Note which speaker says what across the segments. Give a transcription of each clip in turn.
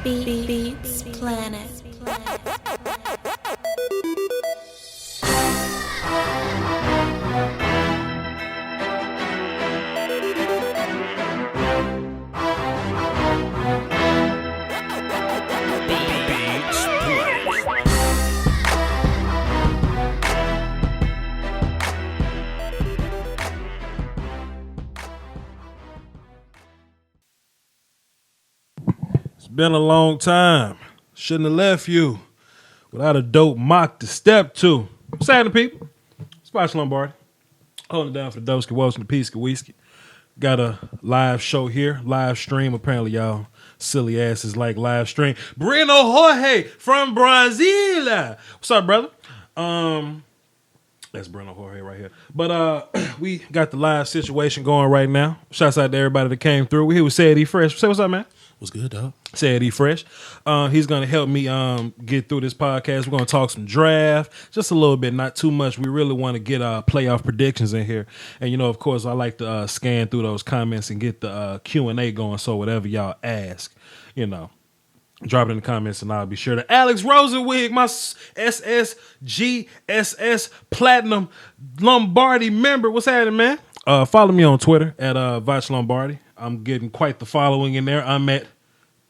Speaker 1: Beats Planet.
Speaker 2: It's been a long time. Shouldn't have left you without a dope mock to step to. What's happening, people? It's Voch Lombardi. Holding it down for the Doski Wells and the Peace Whiskey. Got a live show here, live stream. Apparently, y'all silly asses like live stream. Breno Jorge from Brazil. What's up, brother? That's Breno Jorge right here. But we got the live situation going right now. Shouts out to everybody that came through. We here with Sad E Fresh. Say what's up, man.
Speaker 3: What's good, dog?
Speaker 2: Sad E Fresh. He's going to help me get through this podcast. We're going to talk some draft, just a little bit, not too much. We really want to get playoff predictions in here. And, you know, of course, I like to scan through those comments and get the Q&A going. So whatever y'all ask, you know, drop it in the comments and I'll be sure to. Alex Rosenwig, my SSGSS Platinum Lombardi member. What's happening, man? Follow me on Twitter at Voch Lombardi. I'm getting quite the following in there. I'm at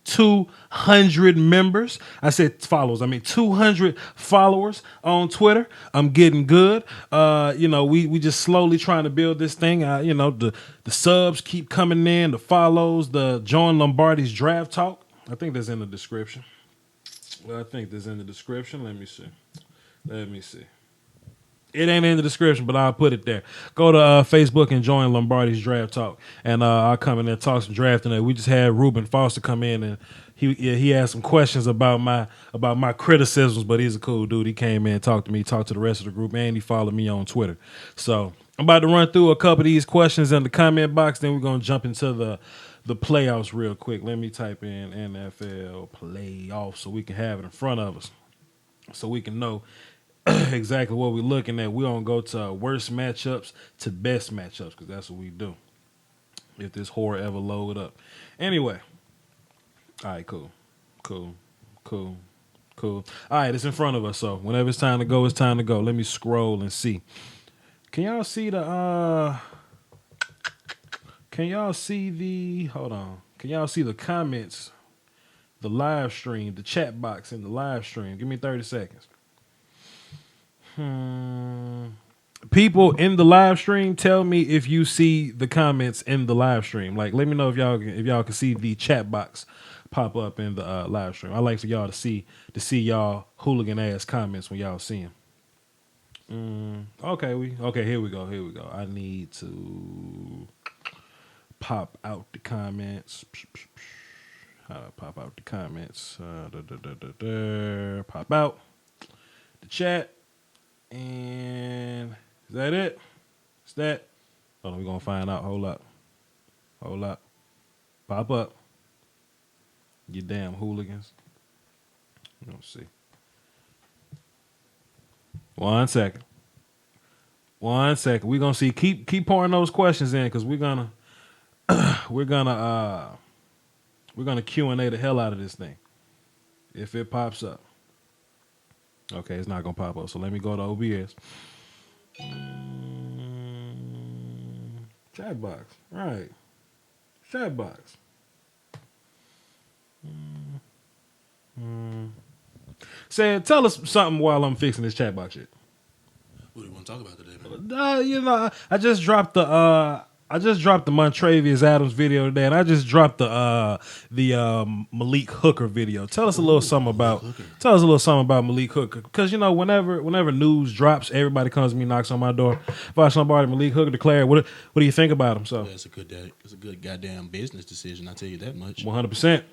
Speaker 2: 200 members. I said followers. I mean 200 followers on Twitter. I'm getting good. You know, we just slowly trying to build this thing. You know, the subs keep coming in, the follows, the Join Lombardi's Draft Talk. I think that's in the description. Well, I think that's in the description. Let me see. It ain't in the description, but I'll put it there. Go to Facebook and join Lombardi's Draft Talk, and I'll come in there and talk some drafting. We just had Ruben Foster come in, and he asked some questions about my criticisms, but he's a cool dude. He came in and talked to me, talked to the rest of the group, and he followed me on Twitter. So I'm about to run through a couple of these questions in the comment box, then we're going to jump into the playoffs real quick. Let me type in NFL playoffs so we can have it in front of us, so we can know exactly what we're looking at. We don't go to worst matchups to best matchups because that's what we do. If this horror ever load up. Anyway. All right, cool. All right, it's in front of us. So whenever it's time to go, it's time to go. Let me scroll and see. Can y'all see the comments, the live stream, the chat box in the live stream? Give me 30 seconds. People in the live stream, tell me if you see the comments in the live stream. Like, let me know if y'all can see the chat box pop up in the live stream. I like for y'all to see y'all hooligan ass comments when y'all see them. Okay, here we go. I need to pop out the comments. How do I pop out the comments? Pop out the chat. And is that it? Is that? Hold on, we're going to find out. Hold up. Pop up. You damn hooligans. Let's see. One second. We're going to see. Keep pouring those questions in because we're going to Q&A the hell out of this thing. If it pops up. Okay, it's not going to pop up, so let me go to OBS. Chat box. Right. Chat box. Say, tell us something while I'm fixing this chat box shit.
Speaker 3: What do you want to talk about today, man?
Speaker 2: You know, I just dropped the Montravius Adams video today, and I just dropped the Malik Hooker video. Tell us a little something about Malik Hooker, because you know whenever news drops, everybody comes to me, knocks on my door. Voch Lombardi, Malik Hooker declared. What do you think about him? So
Speaker 3: it's a good goddamn business decision. I tell you that much.
Speaker 2: 100%.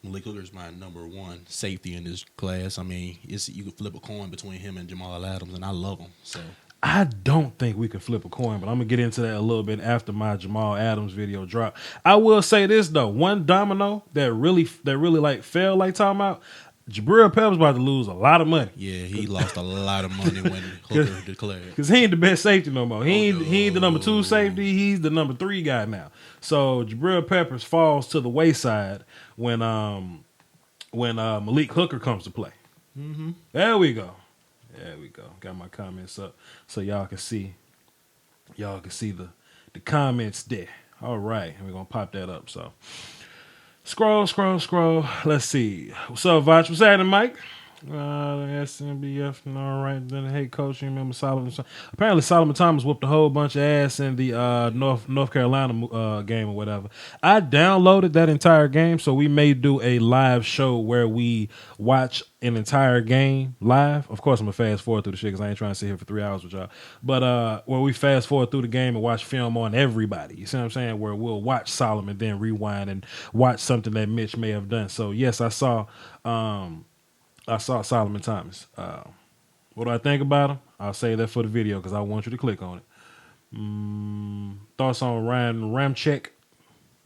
Speaker 3: Malik Hooker is my number one safety in this class. I mean, you could flip a coin between him and Jamal Adams, and I love him. So
Speaker 2: I don't think we can flip a coin, but I'm gonna get into that a little bit after my Jamal Adams video drop. I will say this though, one domino that really like fell like talking about, Jabril Peppers about to lose a lot of money.
Speaker 3: Yeah, he lost a lot of money when Hooker declared.
Speaker 2: Because he ain't the best safety no more. He ain't the number 2 safety. He's the number 3 guy now. So Jabril Peppers falls to the wayside when when Malik Hooker comes to play.
Speaker 3: Mm-hmm.
Speaker 2: There we go. There we go. Got my comments up so y'all can see. Y'all can see the comments there. All right, we're gonna pop that up. So scroll. Let's see. What's up, Voch? What's happening, Mike? SMBF, all right. Then, hey, coach, you remember Solomon? Apparently, Solomon Thomas whooped a whole bunch of ass in the North Carolina game or whatever. I downloaded that entire game, so we may do a live show where we watch an entire game live. Of course, I'm gonna fast forward through the shit because I ain't trying to sit here for 3 hours with y'all. But where we fast forward through the game and watch film on everybody. You see what I'm saying? Where we'll watch Solomon, then rewind and watch something that Mitch may have done. So yes, I saw Solomon Thomas. What do I think about him? I'll say that for the video because I want you to click on it. Thoughts on Ryan Ramczyk?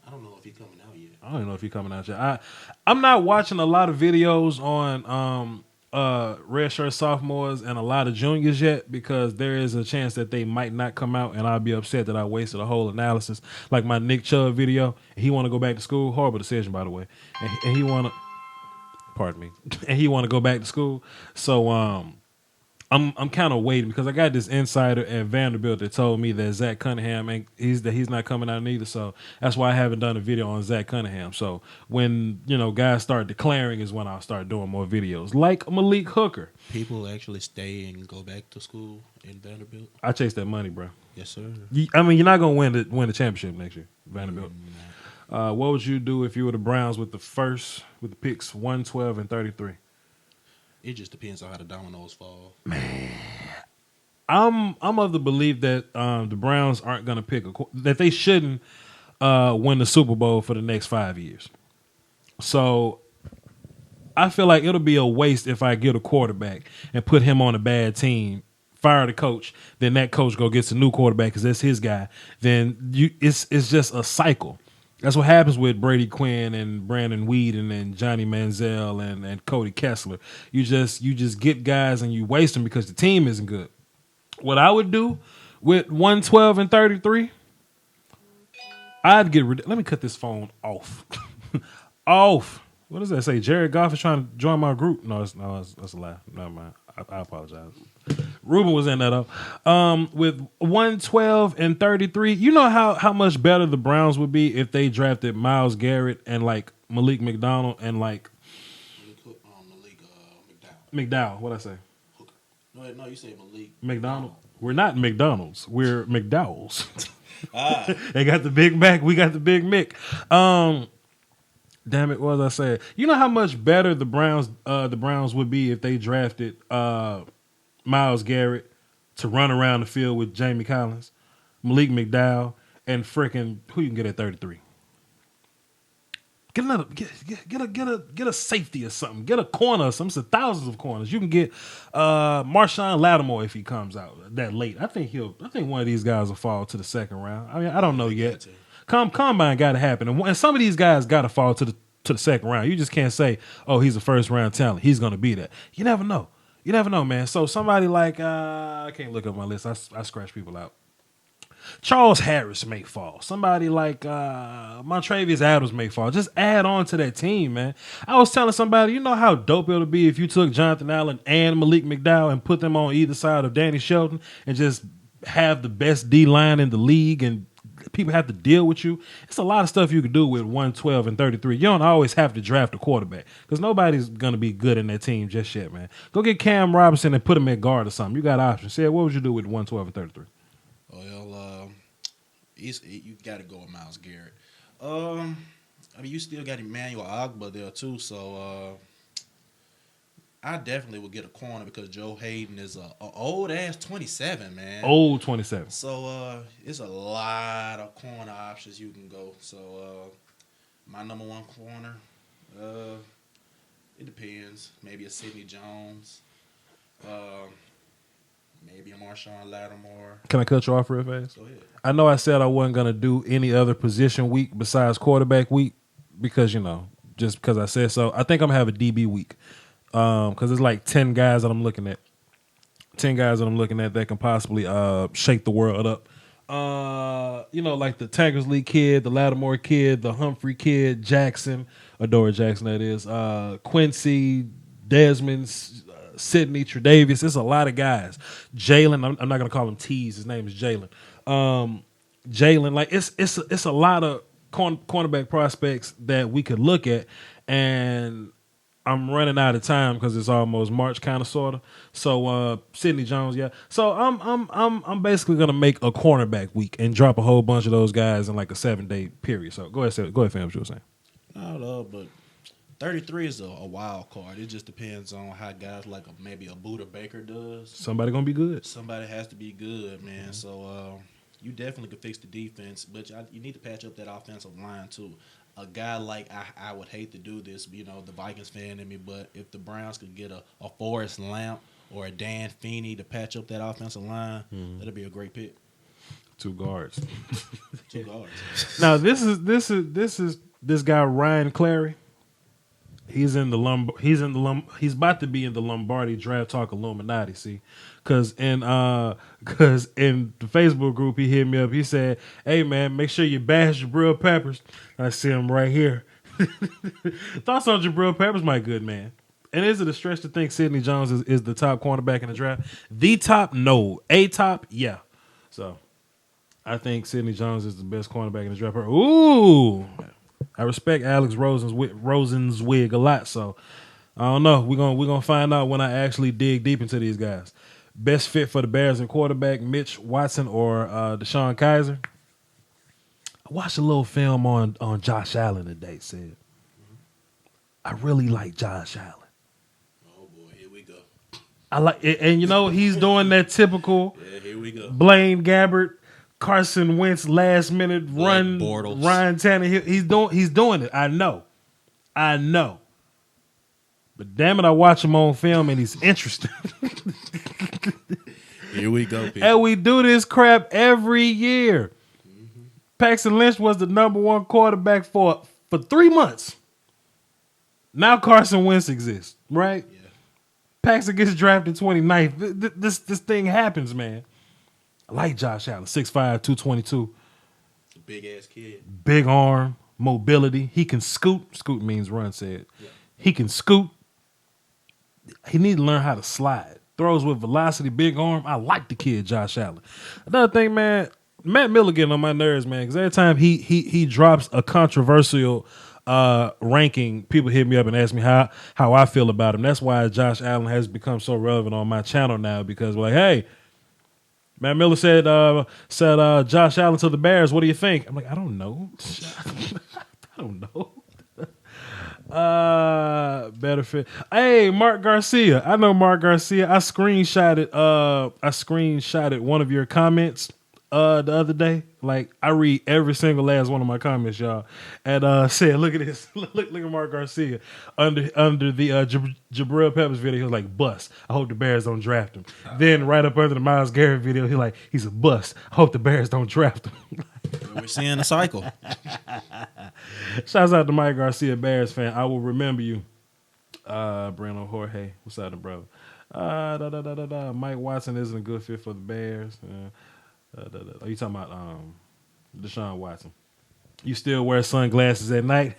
Speaker 3: I don't know if he's coming out yet.
Speaker 2: I don't know if he's coming out yet. I'm not watching a lot of videos on redshirt sophomores and a lot of juniors yet because there is a chance that they might not come out and I'll be upset that I wasted a whole analysis. Like my Nick Chubb video. He want to go back to school. Horrible decision, by the way. And he want to... Pardon me. And he want to go back to school. So I'm kind of waiting because I got this insider at Vanderbilt that told me that Zach Cunningham he's not coming out neither. So that's why I haven't done a video on Zach Cunningham. So when guys start declaring is when I'll start doing more videos like Malik Hooker.
Speaker 3: People actually stay and go back to school in Vanderbilt.
Speaker 2: I chase that money, bro.
Speaker 3: Yes, sir.
Speaker 2: I mean, you're not gonna win the championship next year, Vanderbilt. What would you do if you were the Browns with the picks 1, 12, and 33?
Speaker 3: It just depends on how the dominoes fall.
Speaker 2: Man, I'm of the belief that the Browns aren't going to pick that they shouldn't win the Super Bowl for the next 5 years. So I feel like it'll be a waste if I get a quarterback and put him on a bad team, fire the coach, then that coach go gets a new quarterback because that's his guy. Then it's just a cycle. That's what happens with Brady Quinn and Brandon Weeden and Johnny Manziel and Cody Kessler. You just get guys and you waste them because the team isn't good. What I would do with 112 and 33, I'd get rid. Let me cut this phone off. Off. What does that say? Jared Goff is trying to join my group. No, that's a lie. Never mind. I apologize. Ruben was in that up. With 112 and 33, you know how much better the Browns would be if they drafted Myles Garrett and like Malik McDonald and like
Speaker 3: Malik
Speaker 2: McDowell. What'd I say?
Speaker 3: Hooker. No, you say Malik
Speaker 2: McDonald. We're not McDonald's. We're McDowell's.
Speaker 3: Ah.
Speaker 2: They got the Big Mac. We got the Big Mick. Damn it, what was I saying? You know how much better the Browns would be if they drafted Myles Garrett to run around the field with Jamie Collins, Malik McDowell, and freaking who you can get at 33. Get another, get a safety or something. Get a corner or something. It's thousands of corners. You can get Marshawn Lattimore if he comes out that late. I think one of these guys will fall to the second round. I mean, I don't know yet. Combine got to happen, and some of these guys got to fall to the second round. You just can't say, "Oh, he's a first round talent. He's going to be that." You never know. You never know, man. So somebody like I can't look up my list. I scratch people out. Charles Harris may fall. Somebody like Montravius Adams may fall. Just add on to that team, man. I was telling somebody, you know how dope it'll be if you took Jonathan Allen and Malik McDowell and put them on either side of Danny Shelton and just have the best D line in the league and people have to deal with you. It's a lot of stuff you could do with 112 and 33. You don't always have to draft a quarterback because nobody's going to be good in that team just yet, man. Go get Cam Robinson and put him at guard or something. You got options. Say, what would you do with 112 and 33?
Speaker 3: Well, you got to go with Myles Garrett. I mean, you still got Emmanuel Ogbah there too, so I definitely would get a corner because Joe Hayden is a old ass 27, man.
Speaker 2: Old 27.
Speaker 3: So it's a lot of corner options you can go. So my number one corner, it depends. Maybe a Sidney Jones, maybe a Marshawn Lattimore.
Speaker 2: Can I cut you off real fast?
Speaker 3: Go ahead.
Speaker 2: I know I said I wasn't going to do any other position week besides quarterback week because, just because I said so. I think I'm going to have a DB week. Because it's like 10 guys that I'm looking at. 10 guys that I'm looking at that can possibly shake the world up Like the Tankersley kid, the Lattimore kid, the Humphrey kid, Jackson, Adora Jackson, that is, Quincy, Desmond, Sidney, Tre'Davious. It's a lot of guys. Jalen, I'm not gonna call him Tease. His name is Jalen. Jalen, like it's a lot of cornerback prospects that we could look at, and I'm running out of time because it's almost March, kind of, sorta. So Sidney Jones, yeah. So I'm basically gonna make a cornerback week and drop a whole bunch of those guys in like a 7-day period. So go ahead, fam. What you were saying?
Speaker 3: I don't know, but 33 is a wild card. It just depends on how guys like maybe a Buda Baker does.
Speaker 2: Somebody gonna be good.
Speaker 3: Somebody has to be good, man. So you definitely could fix the defense, but you need to patch up that offensive line too. A guy like I would hate to do this, the Vikings fan in me, but if the Browns could get a Forrest Lamp or a Dan Feeney to patch up that offensive line, that'd be a great pick.
Speaker 2: 2 guards.
Speaker 3: 2 guards.
Speaker 2: Now this guy Ryan Clary. He's about to be in the Lombardi Draft Talk Illuminati. See, because in the Facebook group he hit me up. He said, "Hey man, make sure you bash Jabril Peppers." I see him right here. Thoughts on Jabril Peppers, my good man? And is it a stretch to think Sidney Jones is the top cornerback in the draft? The top, no. A top, yeah. So I think Sidney Jones is the best cornerback in the draft. Ooh. I respect Alex Rosenzweig a lot, so I don't know. We're gonna find out when I actually dig deep into these guys. Best fit for the Bears and quarterback, Mitch Watson or Deshaun Kaiser. I watched a little film on Josh Allen today. Said I really like Josh Allen.
Speaker 3: Oh boy, here we go.
Speaker 2: I like it, and he's doing that typical
Speaker 3: here we go.
Speaker 2: Blaine Gabbert, Carson Wentz last minute run,
Speaker 3: Bortles.
Speaker 2: Ryan Tannehill. He's doing it. I know. But damn it, I watch him on film and he's interesting.
Speaker 3: Here we go, people.
Speaker 2: And we do this crap every year. Paxton Lynch was the number 1 quarterback for 3 months. Now Carson Wentz exists, right?
Speaker 3: Yeah.
Speaker 2: Paxton gets drafted 29th. This thing happens, man. I like Josh Allen, 6'5", 222.
Speaker 3: Big ass kid.
Speaker 2: Big arm, mobility. He can scoot. Scoot means run, said.
Speaker 3: Yeah.
Speaker 2: He can scoot. He need to learn how to slide. Throws with velocity, big arm. I like the kid, Josh Allen. Another thing, man, Matt Miller getting on my nerves, man, because every time he drops a controversial ranking, people hit me up and ask me how I feel about him. That's why Josh Allen has become so relevant on my channel now, because we're like, hey, Matt Miller said Josh Allen to the Bears. What do you think? I'm like, I don't know. I don't know. Better fit. Hey, Mark Garcia. I know Mark Garcia. I screenshotted one of your comments the other day. Like, I read every single last one of my comments, y'all. And said, look at this. look at Mark Garcia. Under the Jabril Peppers video, he was like, bust. I hope the Bears don't draft him. Then right up under the Myles Garrett video, he's a bust. I hope the Bears don't draft him.
Speaker 3: We're seeing a cycle.
Speaker 2: Shouts out to Mike Garcia, Bears fan. I will remember you. Brandon Jorge. What's up, brother? Mike Watson isn't a good fit for the Bears. Are you talking about Deshaun Watson? You still wear sunglasses at night?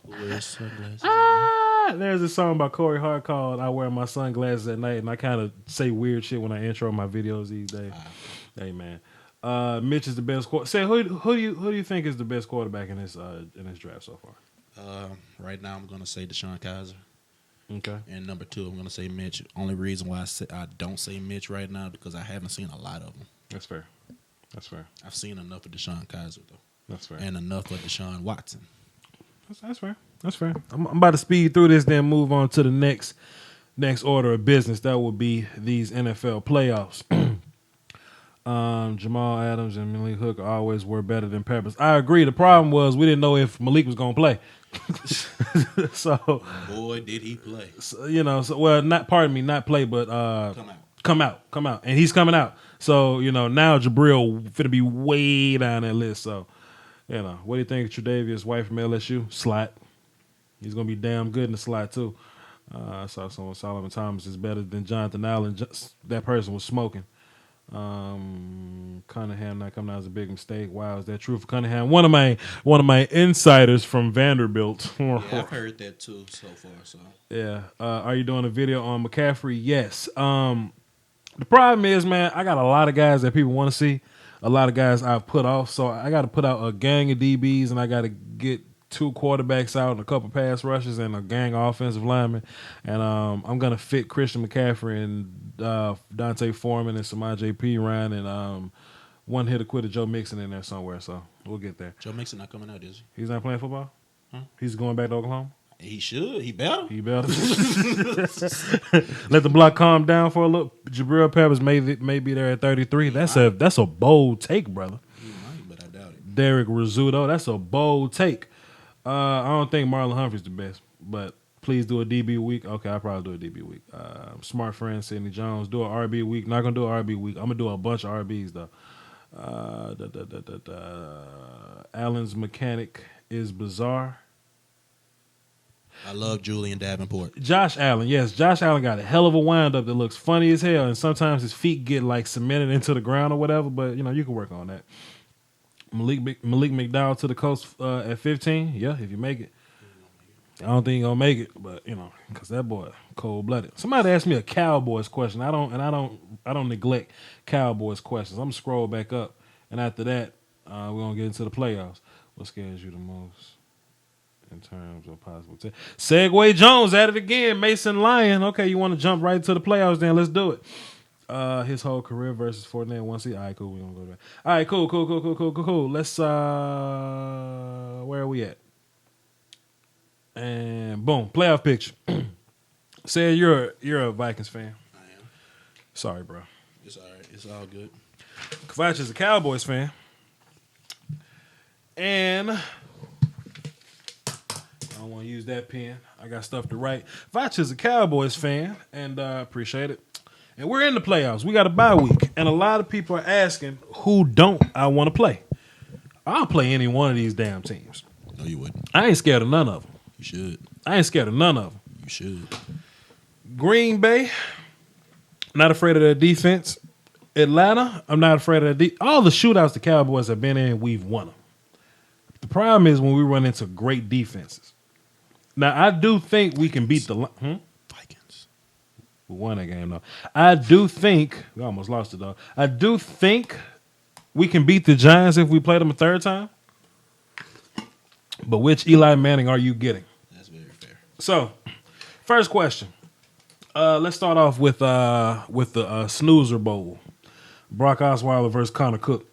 Speaker 3: Who wears sunglasses?
Speaker 2: There's a song by Corey Hart called "I Wear My Sunglasses at Night," and I kind of say weird shit when I intro my videos these days. Hey man, Mitch is the best. Say who do you think is the best quarterback in this draft so far?
Speaker 3: Right now, I'm going to say Deshaun Kaiser.
Speaker 2: Okay.
Speaker 3: And number 2, I'm going to say Mitch. Only reason why I don't say Mitch right now because I haven't seen a lot of them.
Speaker 2: That's fair.
Speaker 3: I've seen enough of Deshaun Kaiser though.
Speaker 2: That's fair.
Speaker 3: And enough of Deshaun Watson.
Speaker 2: That's fair. I'm about to speed through this, then move on to the next order of business. That will be these NFL playoffs. Jamal Adams and Malik Hooker always were better than Peppers. I agree. The problem was we didn't know if Malik was going to play. So,
Speaker 3: boy, did he play.
Speaker 2: So, not play, but come out. And he's coming out. So, now Jabril finna be way down that list. So, what do you think of Tre'Davious, white from LSU? Slot. He's going to be damn good in the slot, too. I saw someone, Solomon Thomas is better than Jonathan Allen. That person was smoking. Cunningham not coming out is a big mistake. Wow, is that true for Cunningham? One of my insiders from Vanderbilt.
Speaker 3: Yeah, I've heard that too so far. So
Speaker 2: Yeah. Are you doing a video on McCaffrey? Yes. The problem is, man, I got a lot of guys that people want to see. A lot of guys I've put off. So I got to put out a gang of DBs, and I got to get 2 quarterbacks out and a couple pass rushes and a gang of offensive linemen. And I'm going to fit Christian McCaffrey and Dante Foreman and Samaj P. Ryan and one hitter quitter Joe Mixon in there somewhere. So we'll get there.
Speaker 3: Joe Mixon not coming out, is he?
Speaker 2: He's not playing football?
Speaker 3: Huh?
Speaker 2: He's going back to Oklahoma?
Speaker 3: He should. He better.
Speaker 2: He better. Let the block calm down for a little. Jabril Peppers may be there at 33. That's a bold take, brother.
Speaker 3: He might, but I doubt it.
Speaker 2: Derek Rizzuto, that's a bold take. I don't think Marlon Humphrey's the best, but please do a DB week. Okay, I'll probably do a DB week. Smart friend Sidney Jones, do an RB week. Not gonna do an RB week. I'm gonna do a bunch of RBs though. Allen's mechanic is bizarre.
Speaker 3: I love Julian Davenport.
Speaker 2: Josh Allen, yes. Josh Allen got a hell of a windup that looks funny as hell, and sometimes his feet get like cemented into the ground or whatever, but you can work on that. Malik McDowell to the coast at 15. Yeah, if you make it. I don't think he's gonna make it, but because that boy cold blooded. Somebody asked me a Cowboys question. I don't neglect Cowboys questions. I'm gonna scroll back up, and after that, we're gonna get into the playoffs. What scares you the most in terms of possible? Segway Jones at it again. Mason Lyon. Okay, you want to jump right to the playoffs? Then let's do it. His whole career versus 49 1 seed. All right, cool. We gonna go there. All right, cool. Let's where are we at? And boom, playoff picture. Say you're a Vikings fan.
Speaker 3: I am.
Speaker 2: Sorry, bro.
Speaker 3: It's all right. It's all good.
Speaker 2: Kavach is a Cowboys fan. And I don't want to use that pen. I got stuff to write. Vach is a Cowboys fan, and appreciate it. And we're in the playoffs. We got a bye week. And a lot of people are asking, who don't I want to play? I'll play any one of these damn teams.
Speaker 3: No, you wouldn't.
Speaker 2: I ain't scared of none of them.
Speaker 3: You should.
Speaker 2: I ain't scared of none of them.
Speaker 3: You should.
Speaker 2: Green Bay, not afraid of their defense. Atlanta, I'm not afraid of their all the shootouts the Cowboys have been in, we've won them. The problem is when we run into great defenses. Now, I do think we can beat the
Speaker 3: Vikings.
Speaker 2: We won that game, though. I do think we almost lost it, though. I do think we can beat the Giants if we play them a third time. But which Eli Manning are you getting?
Speaker 3: That's very fair.
Speaker 2: So, first question. Let's start off with the Snoozer Bowl. Brock Osweiler versus Connor Cook.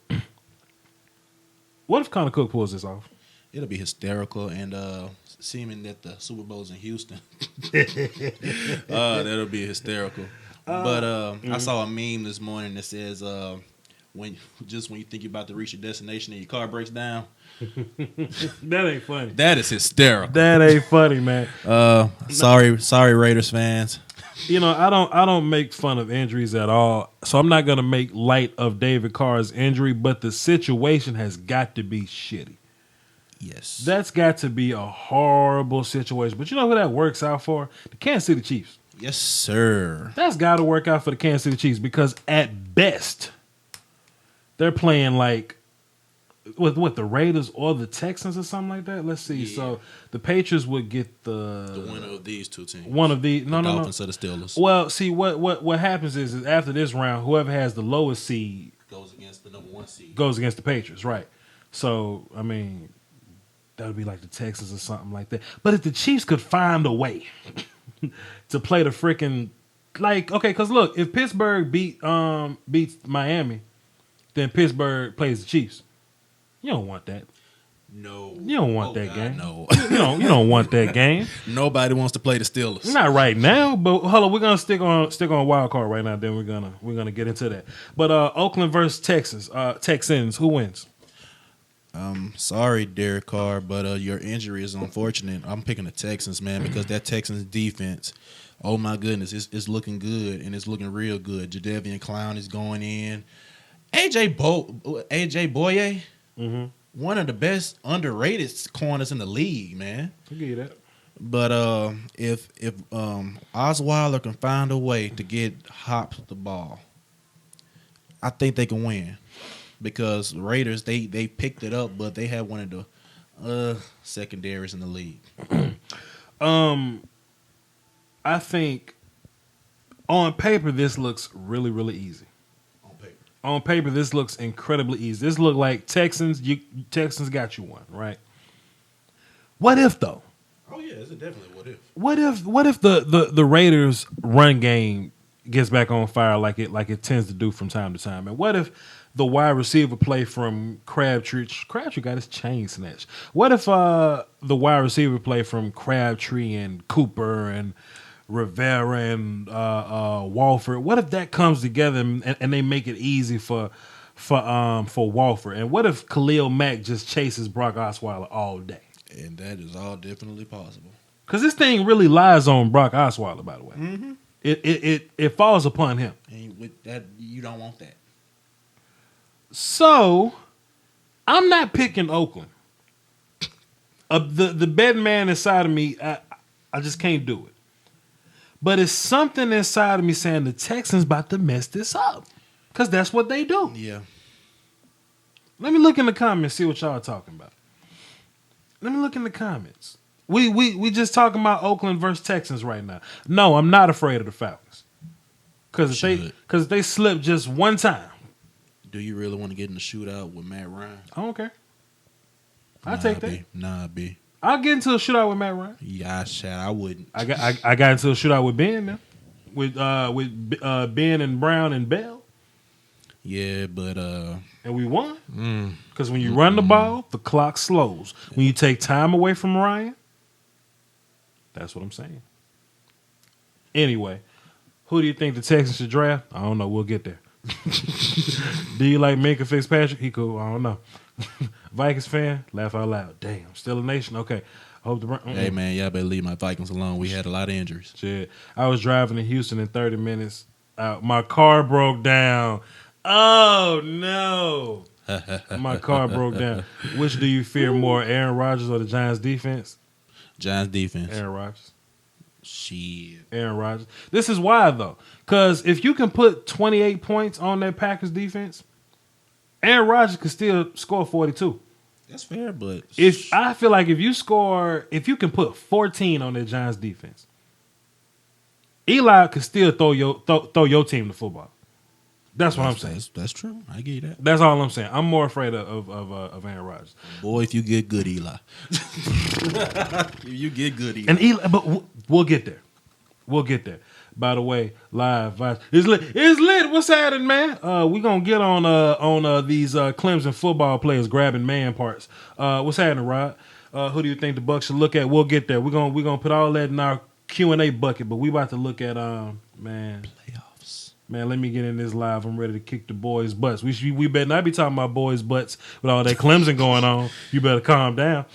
Speaker 2: What if Connor Cook pulls this off?
Speaker 3: It'll be hysterical, and seeming that the Super Bowl's in Houston, that'll be hysterical. But I saw a meme this morning that says, when you think you're about to reach your destination and your car breaks down.
Speaker 2: That ain't funny.
Speaker 3: That is hysterical.
Speaker 2: That ain't funny, man.
Speaker 3: Sorry, Raiders fans.
Speaker 2: I don't make fun of injuries at all, so I'm not gonna make light of David Carr's injury. But the situation has got to be shitty.
Speaker 3: Yes,
Speaker 2: That's got to be a horrible situation. But you know who that works out for? The Kansas City Chiefs.
Speaker 3: yes, sir.
Speaker 2: That's got to work out for the Kansas City Chiefs because at best, they're playing like with the Raiders or the Texans or something like that. Let's see.
Speaker 3: Yeah.
Speaker 2: So the Patriots would get the
Speaker 3: winner of these two teams.
Speaker 2: one of the no.
Speaker 3: Dolphins or the Steelers.
Speaker 2: Well, see what happens is after this round, whoever has the lowest seed
Speaker 3: Goes against the number 1 seed.
Speaker 2: goes against the Patriots, right? So I mean, that would be like the Texans or something like that. But if the Chiefs could find a way to play the freaking because look, if Pittsburgh beats Miami, then Pittsburgh plays the Chiefs. You don't want that.
Speaker 3: No.
Speaker 2: You don't want that game.
Speaker 3: No.
Speaker 2: You don't want that game.
Speaker 3: Nobody wants to play the Steelers.
Speaker 2: Not right now, but hold on, we're gonna stick on wild card right now. Then we're gonna get into that. But Oakland versus Texans, who wins?
Speaker 3: Sorry, Derek Carr, but your injury is unfortunate. I'm picking the Texans, man, because that Texans defense, oh my goodness, it's looking good, and it's looking real good. Jadeveon Clown is going in. AJ Boye, one of the best underrated corners in the league, man.
Speaker 2: I'll give you that.
Speaker 3: But if Osweiler can find a way to get Hopps the ball, I think they can win because Raiders they picked it up, but they have one of the secondaries in the league.
Speaker 2: I think on paper this looks really, really easy. On paper, this looks incredibly easy. This look like Texans. Texans got you one, right? What if though?
Speaker 3: Oh yeah, it's definitely what if.
Speaker 2: What if the Raiders run game gets back on fire like it tends to do from time to time? And what if the wide receiver play from Crabtree got his chain snatched? What if the wide receiver play from Crabtree and Cooper and Rivera and Walford? What if that comes together and they make it easy for Walford? And what if Khalil Mack just chases Brock Osweiler all day?
Speaker 3: And that is all definitely possible.
Speaker 2: Because this thing really lies on Brock Osweiler, by the way.
Speaker 3: Mm-hmm.
Speaker 2: It falls upon him.
Speaker 3: And with that, you don't want that.
Speaker 2: So, I'm not picking Oakland. The betting man inside of me, I just can't do it. But it's something inside of me saying the Texans about to mess this up. Because that's what they do.
Speaker 3: Yeah.
Speaker 2: Let me look in the comments, see what y'all are talking about. Let me look in the comments. We just talking about Oakland versus Texans right now. No, I'm not afraid of the Falcons. Because if they slip just one time.
Speaker 3: Do you really want to get in the shootout with Matt Ryan?
Speaker 2: I don't care. I'll take that.
Speaker 3: B.
Speaker 2: I'll get into a shootout with Matt Ryan.
Speaker 3: Yeah, I wouldn't.
Speaker 2: I got into a shootout with Ben, man. With Ben and Brown and Bell.
Speaker 3: Yeah, but
Speaker 2: and we won. Because when you run the ball, the clock slows. When you take time away from Ryan, that's what I'm saying. Anyway, who do you think the Texans should draft? I don't know. We'll get there. Do you like Minka Fitzpatrick? He cool. I don't know. Vikings fan, laugh out loud. Damn, still a nation. Okay. Hope the
Speaker 3: Hey man, y'all better leave my Vikings alone. We had a lot of injuries.
Speaker 2: Shit. I was driving to Houston in 30 minutes. My car broke down. Oh no. My car broke down. Which do you fear more, Aaron Rodgers or the Giants defense?
Speaker 3: Giants defense.
Speaker 2: Aaron Rodgers.
Speaker 3: Shit.
Speaker 2: Aaron Rodgers. This is why though. Because if you can put 28 points on that Packers defense, Aaron Rodgers could still score 42.
Speaker 3: That's fair, but
Speaker 2: I feel like if you can put 14 on that Giants defense, Eli could still throw your team the football. That's what I'm saying.
Speaker 3: That's true. I get that.
Speaker 2: That's all I'm saying. I'm more afraid of Aaron Rodgers.
Speaker 3: Boy, if you get good, Eli. If you get good, Eli.
Speaker 2: And Eli, but we'll get there. We'll get there. By the way, live it's lit. It's lit. What's happening, man? We gonna get on these Clemson football players grabbing man parts. What's happening, Rod? Who do you think the Bucs should look at? We'll get there. We're gonna put all that in our QnA bucket, but we about to look at
Speaker 3: playoffs.
Speaker 2: Man, let me get in this live. I'm ready to kick the boys' butts. We better not be talking about boys' butts with all that Clemson going on. You better calm down.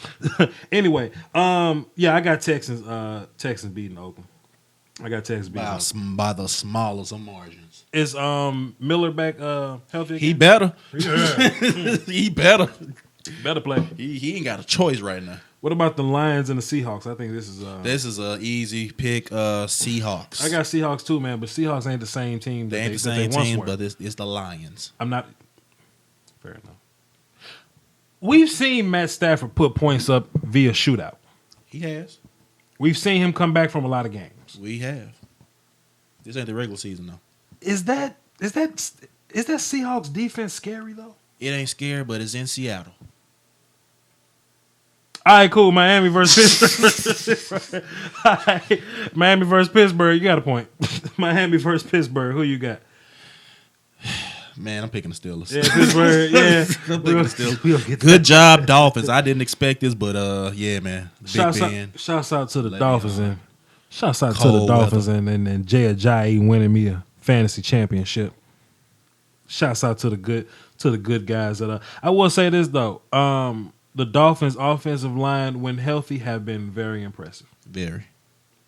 Speaker 2: Anyway, I got Texans beating Oakland. I got Texas beating
Speaker 3: by the smallest of margins.
Speaker 2: Is Miller back healthy again?
Speaker 3: He better.
Speaker 2: Yeah.
Speaker 3: He better.
Speaker 2: Better play.
Speaker 3: He ain't got a choice right now.
Speaker 2: What about the Lions and the Seahawks? I think this is
Speaker 3: an easy pick. Seahawks.
Speaker 2: I got Seahawks too, man, but Seahawks ain't the same team.
Speaker 3: They ain't the same team, but it's the Lions.
Speaker 2: I'm not. Fair enough. We've seen Matt Stafford put points up via shootout.
Speaker 3: He has.
Speaker 2: We've seen him come back from a lot of games.
Speaker 3: We have. This ain't the regular season though. Is that
Speaker 2: Seahawks defense scary though?
Speaker 3: It ain't scary, but it's in Seattle.
Speaker 2: All right, cool. Miami versus Pittsburgh. All right. Miami versus Pittsburgh. You got a point. Miami versus Pittsburgh. Who you got?
Speaker 3: Man, I'm picking the Steelers.
Speaker 2: Yeah, Pittsburgh. Yeah,
Speaker 3: I'm picking the Steelers. Good job, Dolphins. I didn't expect this, but yeah, man.
Speaker 2: Shouts out to the Dolphins and shouts out to the Dolphins and Jay Ajayi winning me a fantasy championship. Shouts out to the good guys that I will say this though. The Dolphins' offensive line, when healthy, have been very impressive.
Speaker 3: Very.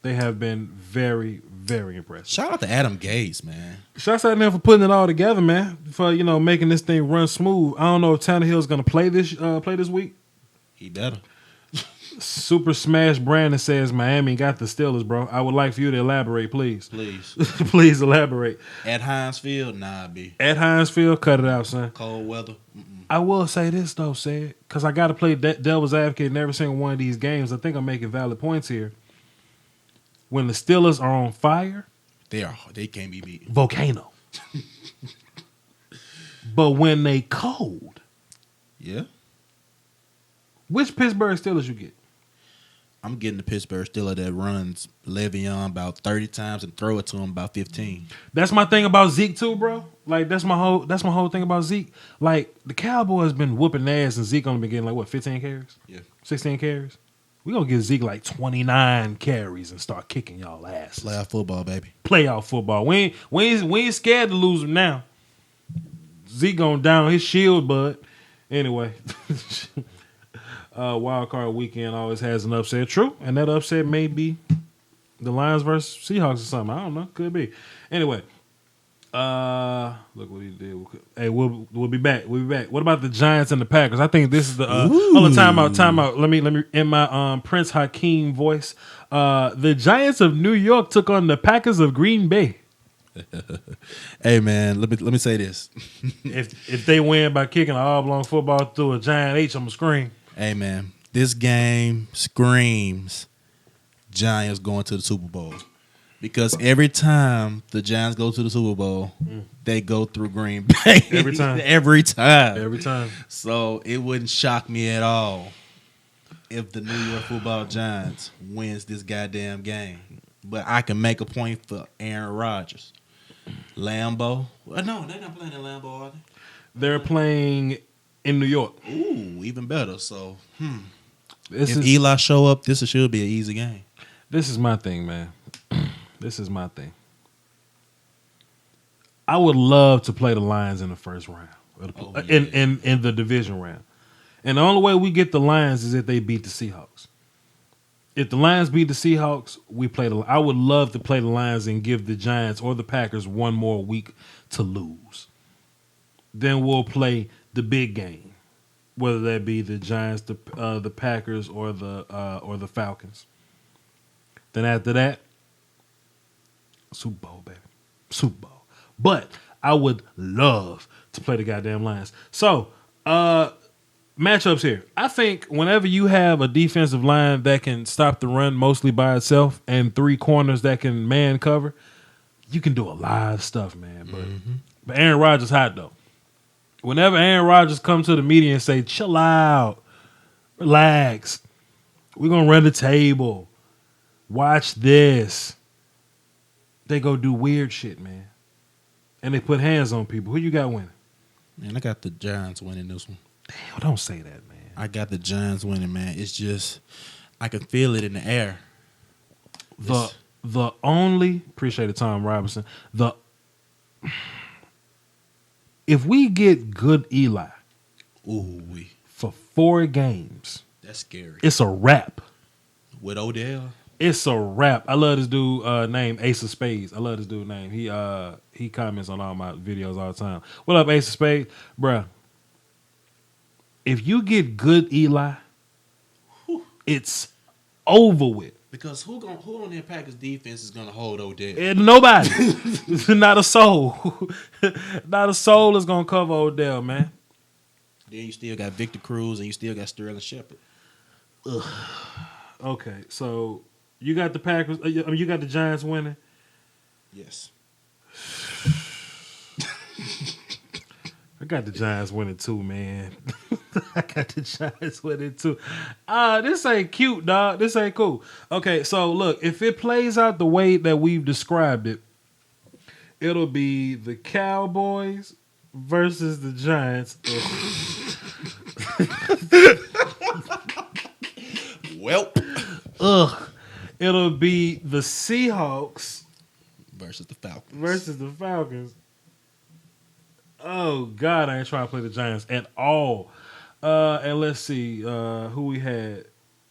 Speaker 2: They have been very, very impressive.
Speaker 3: Shout out to Adam Gase, man.
Speaker 2: Shouts out to them for putting it all together, man. For making this thing run smooth. I don't know if Tannehill's going to play this week.
Speaker 3: He better.
Speaker 2: Super Smash Brandon says Miami got the Steelers, bro. I would like for you to elaborate, please.
Speaker 3: Please.
Speaker 2: Please elaborate.
Speaker 3: At Heinz Field, nah, B.
Speaker 2: At Heinz Field, cut it out, son.
Speaker 3: Cold weather. Mm-mm.
Speaker 2: I will say this, though, said, because I got to play devil's advocate in every single one of these games. I think I'm making valid points here. When the Steelers are on fire,
Speaker 3: They can't be beat.
Speaker 2: volcano. But when they cold,
Speaker 3: Yeah.
Speaker 2: which Pittsburgh Steelers you get?
Speaker 3: I'm getting the Pittsburgh Steelers that runs Le'Veon about 30 times and throw it to him about 15.
Speaker 2: That's my thing about Zeke too, bro. Like that's my whole thing about Zeke. Like the Cowboys been whooping ass and Zeke only been getting like what 15 carries,
Speaker 3: Yeah.
Speaker 2: 16 carries. We gonna give Zeke like 29 carries and start kicking y'all ass.
Speaker 3: Playoff football, baby.
Speaker 2: Playoff football. We ain't scared to lose him now. Zeke gonna down his shield, bud. Anyway. Wild card weekend always has an upset. True. And that upset may be the Lions versus Seahawks or something. I don't know. Could be. Anyway. Look what he did. Hey, we'll be back. We'll be back. What about the Giants and the Packers? I think this is the hold on, time out. Let me in my Prince Hakeem voice. The Giants of New York took on the Packers of Green Bay.
Speaker 3: Hey man, let me say this.
Speaker 2: If they win by kicking an oblong football through a giant H, I'm gonna scream.
Speaker 3: Hey man, this game screams Giants going to the Super Bowl. Because every time the Giants go to the Super Bowl, they go through Green Bay.
Speaker 2: Every time.
Speaker 3: Every time.
Speaker 2: Every time.
Speaker 3: So it wouldn't shock me at all if the New York Football Giants wins this goddamn game. But I can make a point for Aaron Rodgers. Lambeau. Well, no, they're not playing in Lambeau, are they?
Speaker 2: They're playing in New York.
Speaker 3: Ooh, even better. So,
Speaker 2: This
Speaker 3: if
Speaker 2: is
Speaker 3: Eli show up, this should be an easy game.
Speaker 2: this is my thing, man. This is my thing. I would love to play the Lions in the first round, in the division round. And the only way we get the Lions is if they beat the Seahawks. If the Lions beat the Seahawks, we play the. I would love to play the Lions and give the Giants or the Packers one more week to lose. Then we'll play the big game, whether that be the Giants, the Packers, or the Falcons. Then after that, Super Bowl, baby, Super Bowl. But I would love to play the goddamn Lions. So, matchups here. I think whenever you have a defensive line that can stop the run mostly by itself and three corners that can man cover, you can do a lot of stuff, man. But Aaron Rodgers hot though. Whenever Aaron Rodgers comes to the media and say, chill out, relax, we're going to run the table, watch this, they go do weird shit, man. And they put hands on people. Who you got winning?
Speaker 3: Man, I got the Giants winning this one.
Speaker 2: Damn, don't say that, man.
Speaker 3: I got the Giants winning, man. It's just, I can feel it in the air.
Speaker 2: The only, appreciate it, Tom Robinson, if we get good Eli for 4 games,
Speaker 3: that's scary.
Speaker 2: it's a wrap.
Speaker 3: With Odell,
Speaker 2: It's a wrap. I love this dude named Ace of Spades. I love this dude name. He comments on all my videos all the time. What up, Ace of Spades? Bruh, if you get good Eli, it's over with.
Speaker 3: because who on their Packers defense is gonna hold Odell?
Speaker 2: And nobody. Not a soul. Not a soul is going to cover Odell, man.
Speaker 3: Then you still got Victor Cruz and you still got Sterling Shepard.
Speaker 2: Okay, so you got the Packers. You got the Giants winning.
Speaker 3: Yes.
Speaker 2: I got the Giants winning too, man. I got the Giants winning too. This ain't cute, dog. This ain't cool. Okay, so look, if it plays out the way that we've described it, it'll be the Cowboys versus the Giants. It'll be the Seahawks
Speaker 3: versus the Falcons.
Speaker 2: Oh, God, I ain't trying to play the Giants at all. And let's see who we had.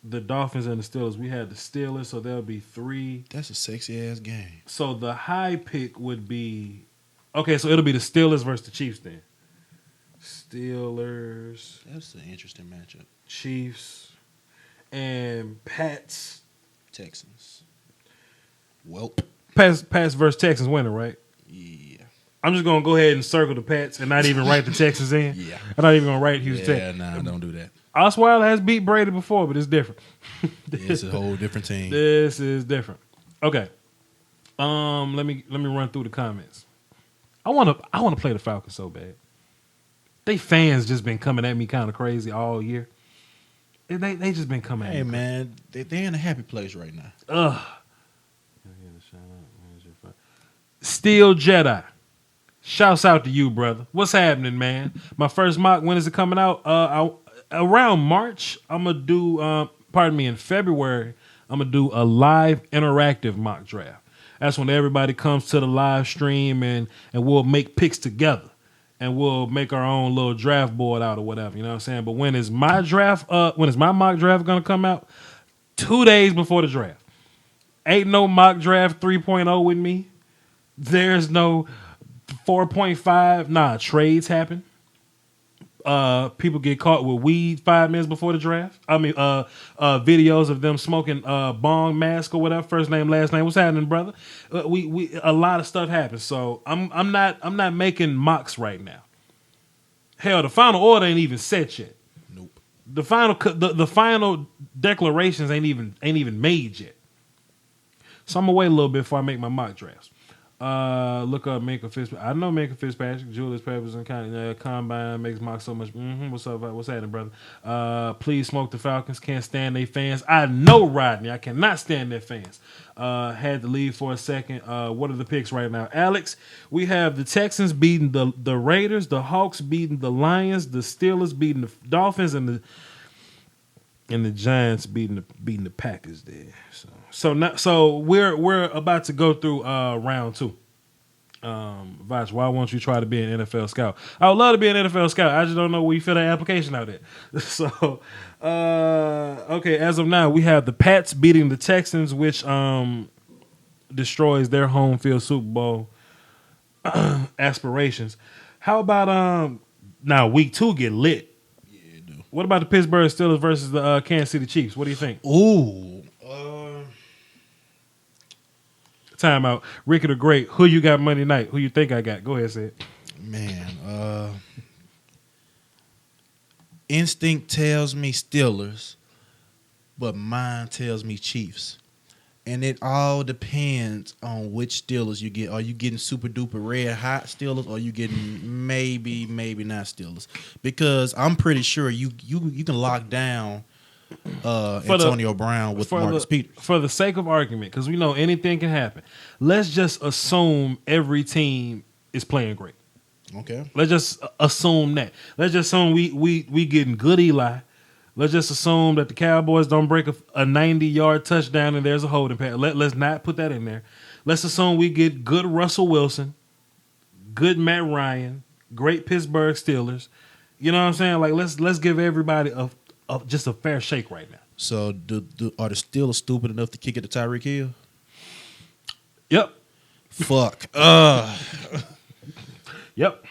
Speaker 2: The Dolphins and the Steelers. We had the Steelers, so there'll be 3.
Speaker 3: That's a sexy-ass game.
Speaker 2: So the high pick would be... Okay, so it'll be the Steelers versus the Chiefs then. Steelers.
Speaker 3: That's an interesting matchup.
Speaker 2: Chiefs. and Pats.
Speaker 3: Texans. Welp.
Speaker 2: Pats versus Texans winner, right?
Speaker 3: Yeah.
Speaker 2: I'm just gonna go ahead and circle the Pats and not even write the Texans in.
Speaker 3: Yeah.
Speaker 2: I'm not even gonna write Houston.
Speaker 3: Yeah, nah, don't do that.
Speaker 2: Osweiler has beat Brady before, but it's different.
Speaker 3: It's a whole different team.
Speaker 2: This is different. Okay. Let me run through the comments. I wanna play the Falcons so bad. They fans just been coming at me kind of crazy all year. They just been coming at me.
Speaker 3: Hey, man, they're in a happy place right now.
Speaker 2: Ugh. Steel Jedi. Shouts out to you, brother. What's happening, man? My first mock, when is it coming out? Around March, I'm going to do, in February, I'm going to do a live interactive mock draft. That's when everybody comes to the live stream and we'll make picks together. And we'll make our own little draft board out or whatever, you know what I'm saying? But when is my mock draft going to come out? 2 days before the draft. Ain't no mock draft 3.0 with me. There's no 4.5. Nah, trades happen. People get caught with weed 5 minutes before the draft. I mean, videos of them smoking bong mask or whatever. First name, last name. What's happening, brother? We a lot of stuff happens. So I'm not making mocks right now. Hell, the final order ain't even set yet.
Speaker 3: Nope.
Speaker 2: The final declarations ain't even made yet. So I'm gonna wait a little bit before I make my mock drafts. Look up Minka Fitzpatrick. I know Minka Fitzpatrick, Julius Peppers, and Combine makes mock so much. What's up? What's happening, brother? Please smoke the Falcons. Can't stand their fans. I know, Rodney. I cannot stand their fans. Had to leave for a second. What are the picks right now? Alex, we have the Texans beating the Raiders, the Hawks beating the Lions, the Steelers beating the Dolphins, and the Giants beating the Packers there. So we're about to go through round 2. Voch, why won't you try to be an NFL scout? I would love to be an NFL scout. I just don't know where you fill that application out there. So okay, as of now, we have the Pats beating the Texans, which destroys their home field Super Bowl aspirations. How about now week 2 get lit?
Speaker 3: Yeah, it do.
Speaker 2: What about the Pittsburgh Steelers versus the Kansas City Chiefs? What do you think?
Speaker 3: Ooh.
Speaker 2: Timeout. Ricky the Great. Who you got Monday night? Who you think I got? Go ahead, say it.
Speaker 3: Man, instinct tells me Steelers, but mine tells me Chiefs. And it all depends on which Steelers you get. Are you getting super duper red hot Steelers, or are you getting maybe not Steelers? Because I'm pretty sure you can lock down Antonio Brown with Marcus Peters.
Speaker 2: For the sake of argument, because we know anything can happen, let's just assume every team is playing great.
Speaker 3: Okay.
Speaker 2: Let's just assume that. Let's just assume we getting good Eli. Let's just assume that the Cowboys don't break a 90-yard touchdown and there's a holding pass. Let's not put that in there. Let's assume we get good Russell Wilson, good Matt Ryan, great Pittsburgh Steelers. You know what I'm saying? Like let's give everybody just a fair shake right now.
Speaker 3: So are the Steelers stupid enough to kick it to Tyreek Hill?
Speaker 2: Yep.
Speaker 3: Fuck.
Speaker 2: Yep.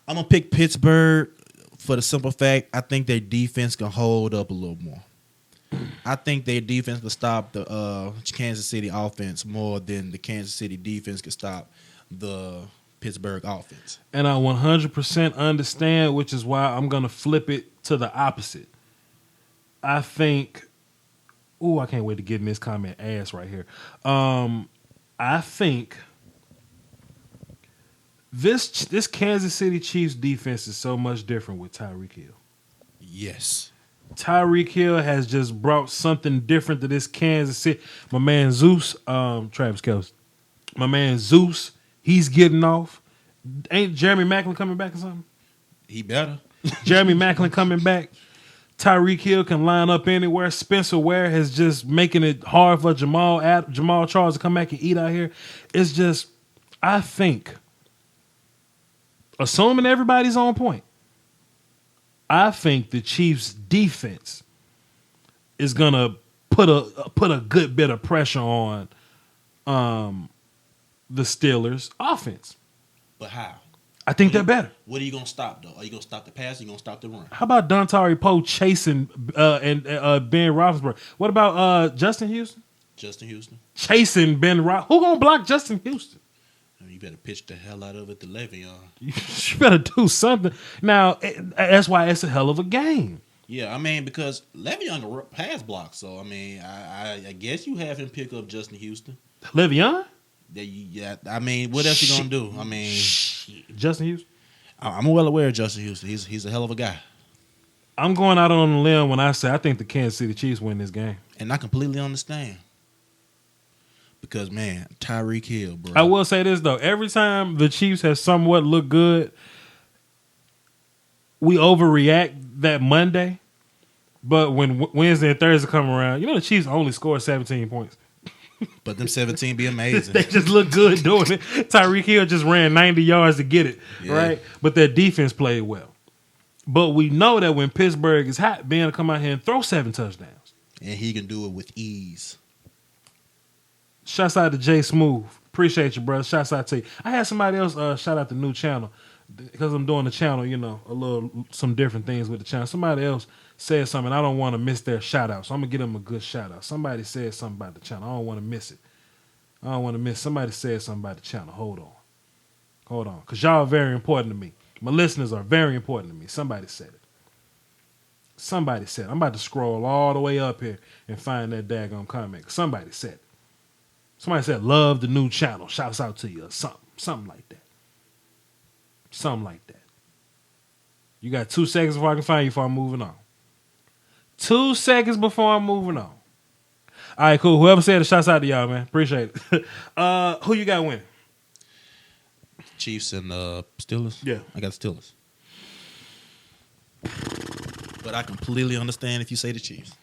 Speaker 3: I'm going to pick Pittsburgh for the simple fact I think their defense can hold up a little more. I think their defense can stop the Kansas City offense more than the Kansas City defense can stop the Pittsburgh offense.
Speaker 2: And I 100% understand, which is why I'm going to flip it to the opposite. I think, I can't wait to get in this comment ass right here. I think this Kansas City Chiefs defense is so much different with Tyreek Hill.
Speaker 3: Yes.
Speaker 2: Tyreek Hill has just brought something different to this Kansas City. My man Zeus, Travis Kelce. My man Zeus, he's getting off. Ain't Jeremy Maclin coming back or something?
Speaker 3: He better.
Speaker 2: Jeremy Maclin coming back. Tyreek Hill can line up anywhere. Spencer Ware has just making it hard for Jamal Charles to come back and eat out here. It's just, I think, assuming everybody's on point, I think the Chiefs' defense is gonna put a good bit of pressure on the Steelers' offense.
Speaker 3: But how?
Speaker 2: I think they're better.
Speaker 3: What are you gonna stop though? Are you gonna stop the pass? Or you gonna stop the run?
Speaker 2: How about Dontari Poe chasing and Ben Roethlisberger? What about Justin Houston
Speaker 3: Justin Houston.
Speaker 2: chasing Ben Roethlisberger? Who gonna block Justin Houston?
Speaker 3: You better pitch the hell out of it to Le'Veon.
Speaker 2: You better do something. Now that's why it's a hell of a game.
Speaker 3: Yeah, I mean because Le'Veon can pass block, so I mean I guess you have him pick up Justin Houston.
Speaker 2: Le'Veon?
Speaker 3: Yeah, I mean what else you gonna do? I mean
Speaker 2: Justin Houston.
Speaker 3: I'm well aware of Justin Houston. He's a hell of a guy,
Speaker 2: I'm going out on a limb when I say I think the Kansas City Chiefs win this game.
Speaker 3: and I completely understand. Because man, Tyreek Hill, bro.
Speaker 2: I will say this though: every time the Chiefs have somewhat looked good, we overreact that Monday. But when Wednesday and Thursday come around, the Chiefs only score 17 points.
Speaker 3: But them 17 be amazing.
Speaker 2: They just look good doing it. Tyreek Hill just ran 90 yards to get it, right? But their defense played well. But we know that when Pittsburgh is hot, Ben will come out here and throw 7 touchdowns.
Speaker 3: And he can do it with ease.
Speaker 2: Shouts out to Jay Smooth. Appreciate you, brother. Shouts out to you. I had somebody else shout out the new channel because I'm doing the channel, some different things with the channel. Somebody else said something. I don't want to miss their shout out, so I'm going to give them a good shout out. Somebody said something about the channel. I don't want to miss it. I don't want to miss. Somebody said something about the channel. Hold on. Because y'all are very important to me. My listeners are very important to me. Somebody said it. I'm about to scroll all the way up here and find that daggone comment. Somebody said it. Somebody said, love the new channel. Shouts out to you or something. Something like that. Something like that. You got 2 seconds before I can find you before I'm moving on. 2 seconds before I'm moving on. All right, cool. Whoever said it, shouts out to y'all, man. Appreciate it. Who you got winning?
Speaker 3: Chiefs and Steelers?
Speaker 2: Yeah.
Speaker 3: I got the Steelers. But I completely understand if you say the Chiefs.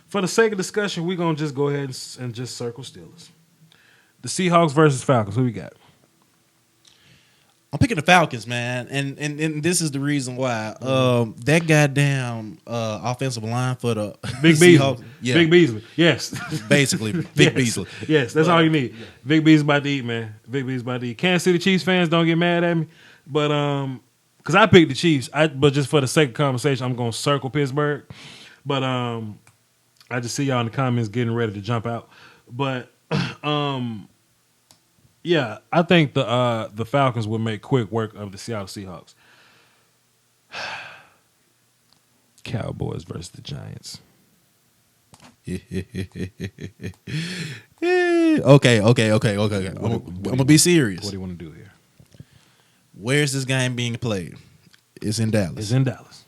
Speaker 2: For the sake of discussion, we're going to just go ahead and just circle Steelers. The Seahawks versus Falcons. Who we got?
Speaker 3: I'm picking the Falcons, man. And this is the reason why. That goddamn offensive line for the
Speaker 2: Big
Speaker 3: Seahawks.
Speaker 2: Beasley.
Speaker 3: Yeah.
Speaker 2: Big Beasley. Yes.
Speaker 3: Basically, Big Beasley.
Speaker 2: Yes, that's all you need. Big Beasley about to eat, man. Big Beasley about to eat. Kansas City Chiefs fans, don't get mad at me. But because I picked the Chiefs, but just for the sake of conversation, I'm going to circle Pittsburgh. But I just see y'all in the comments getting ready to jump out. But yeah, I think the Falcons will make quick work of the Seattle Seahawks. Cowboys versus the Giants.
Speaker 3: Okay. I'm gonna be serious.
Speaker 2: What do you want to do here?
Speaker 3: Where's this game being played? It's in Dallas.
Speaker 2: It's in Dallas.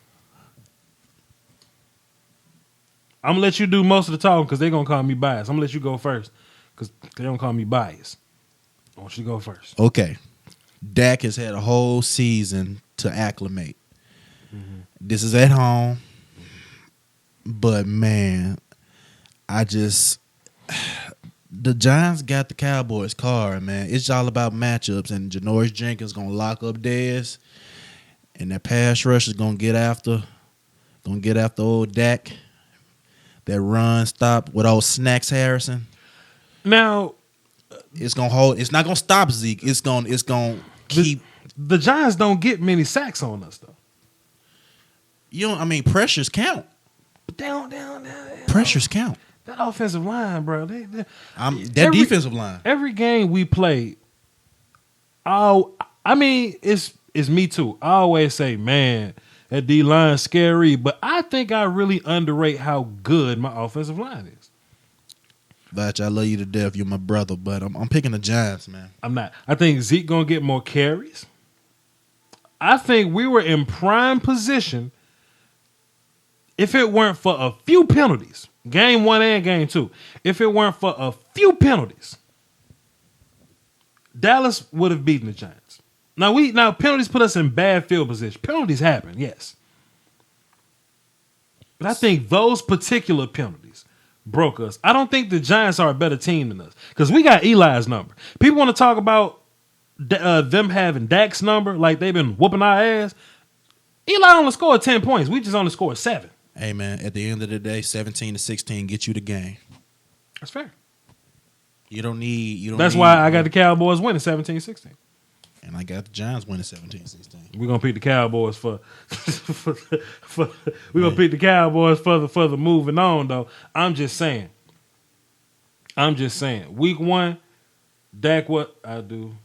Speaker 2: I'm gonna let you do most of the talking because they're gonna call me biased. I'm gonna let you go first because they don't call me biased. I want you to go first.
Speaker 3: Okay. Dak has had a whole season to acclimate. Mm-hmm. This is at home. But man, the Giants got the Cowboys card, man. It's all about matchups, and Janoris Jenkins gonna lock up Dez, and that pass rush is gonna get after old Dak. That run stop with old Snacks Harrison.
Speaker 2: Now
Speaker 3: it's gonna hold. It's not gonna stop Zeke. It's gonna keep.
Speaker 2: The Giants don't get many sacks on us though.
Speaker 3: Pressures count.
Speaker 2: But they don't.
Speaker 3: Pressures count.
Speaker 2: That offensive line, bro.
Speaker 3: Defensive line.
Speaker 2: Every game we play, it's me too. I always say, man, that D line's scary, but I think I really underrate how good my offensive line is.
Speaker 3: Vach, I love you to death. You're my brother, but I'm picking the Giants, man.
Speaker 2: I'm not. I think Zeke gonna get more carries. I think we were in prime position if it weren't for a few penalties. Game 1 and game 2. If it weren't for a few penalties, Dallas would have beaten the Giants. Now penalties put us in bad field position. Penalties happen, yes. But I think those particular penalties broke us. I don't think the Giants are a better team than us because we got Eli's number. People want to talk about them having Dak's number like they've been whooping our ass. Eli only scored 10 points. We just only scored 7.
Speaker 3: Hey, man, at the end of the day, 17-16 get you the game.
Speaker 2: That's fair.
Speaker 3: You don't need.
Speaker 2: That's why I got the Cowboys winning 17-16.
Speaker 3: And I got the Giants winning 17-16.
Speaker 2: We're gonna pick the Cowboys for we're gonna pick the Cowboys for the moving on though. I'm just saying. Week 1, Dak what I do.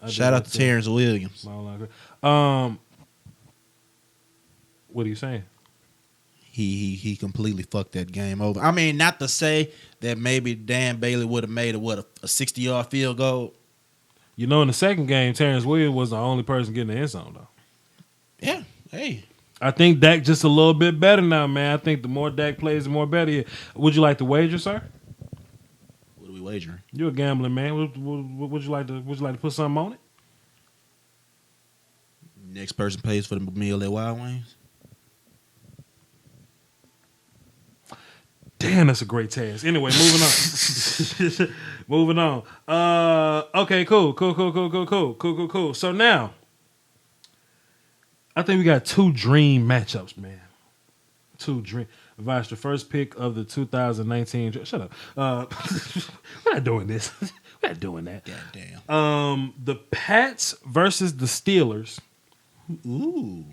Speaker 3: Shout out to Terrence Williams.
Speaker 2: What are you saying?
Speaker 3: He completely fucked that game over. I mean, not to say that maybe Dan Bailey would have made a 60-yard field goal.
Speaker 2: You know, in the second game, Terrence Williams was the only person getting the end zone, though.
Speaker 3: Yeah, hey.
Speaker 2: I think Dak just a little bit better now, man. I think the more Dak plays, the more better. Would you like to wager, sir?
Speaker 3: What are we wagering?
Speaker 2: You're a gambling man. Would you like to put something on it?
Speaker 3: Next person pays for the meal at Wild Wings.
Speaker 2: Damn, that's a great task. Anyway, moving on. Moving on. Okay, cool. So now, I think we got 2 dream matchups, man. 2 dream. Voch, the first pick of the 2019. Shut up. We're not doing this. We're not doing that.
Speaker 3: Goddamn.
Speaker 2: The Pats versus the Steelers.
Speaker 3: Ooh.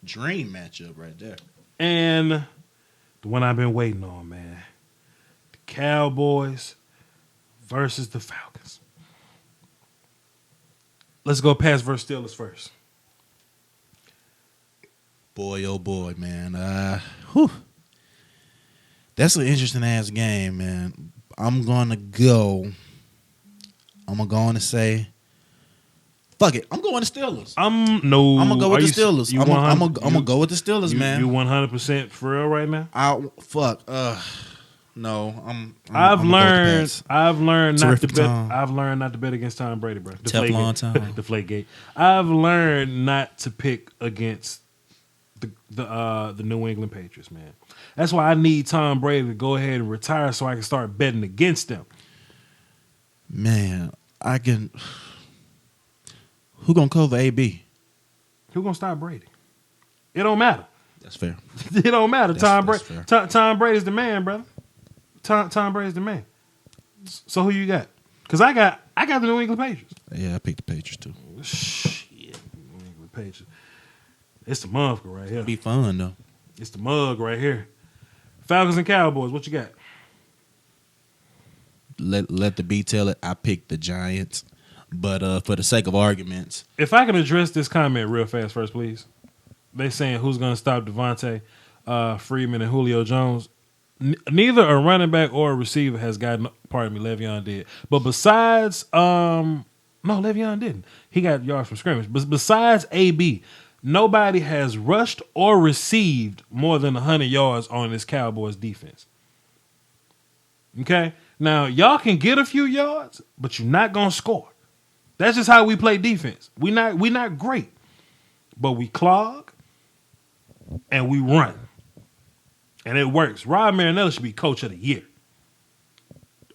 Speaker 3: Dream matchup right there.
Speaker 2: And the one I've been waiting on, man. The Cowboys versus the Falcons. Let's go Pats versus Steelers first.
Speaker 3: Boy, oh boy, man. That's an interesting ass game, man. I'm gonna go and say, fuck it. I'm going to Steelers. I'm gonna go with the Steelers. I'm gonna go with the Steelers, man.
Speaker 2: You 100% for real right now?
Speaker 3: No.
Speaker 2: I've learned not to bet.
Speaker 3: Tom.
Speaker 2: I've learned not to bet against Tom Brady, bro.
Speaker 3: Teflon Tom.
Speaker 2: Deflategate. I've learned not to pick against the New England Patriots, man. That's why I need Tom Brady to go ahead and retire so I can start betting against them.
Speaker 3: Man, I can. Who gonna cover AB?
Speaker 2: Who gonna stop Brady? It don't matter.
Speaker 3: That's fair.
Speaker 2: It don't matter. Tom
Speaker 3: Brady.
Speaker 2: Brady's the man, brother. Tom Brady's the man. So who you got? Because I got the New England Patriots.
Speaker 3: Yeah, I picked the Patriots too.
Speaker 2: Shit, New England Patriots. It's the mug right here.
Speaker 3: It'll be fun though.
Speaker 2: It's the mug right here. Falcons and Cowboys. What you got?
Speaker 3: Let the B tell it. I picked the Giants, but for the sake of arguments,
Speaker 2: if I can address this comment real fast first, please. They saying who's going to stop Devontae Freeman and Julio Jones. Neither a running back or a receiver has gotten. Pardon me, Le'Veon did. But besides, no, Le'Veon didn't. He got yards from scrimmage. But besides AB, nobody has rushed or received more than 100 yards on this Cowboys defense. Okay? Now, y'all can get a few yards, but you're not going to score. That's just how we play defense. We not great, but we clog and we run. And it works. Rob Marinelli should be coach of the year.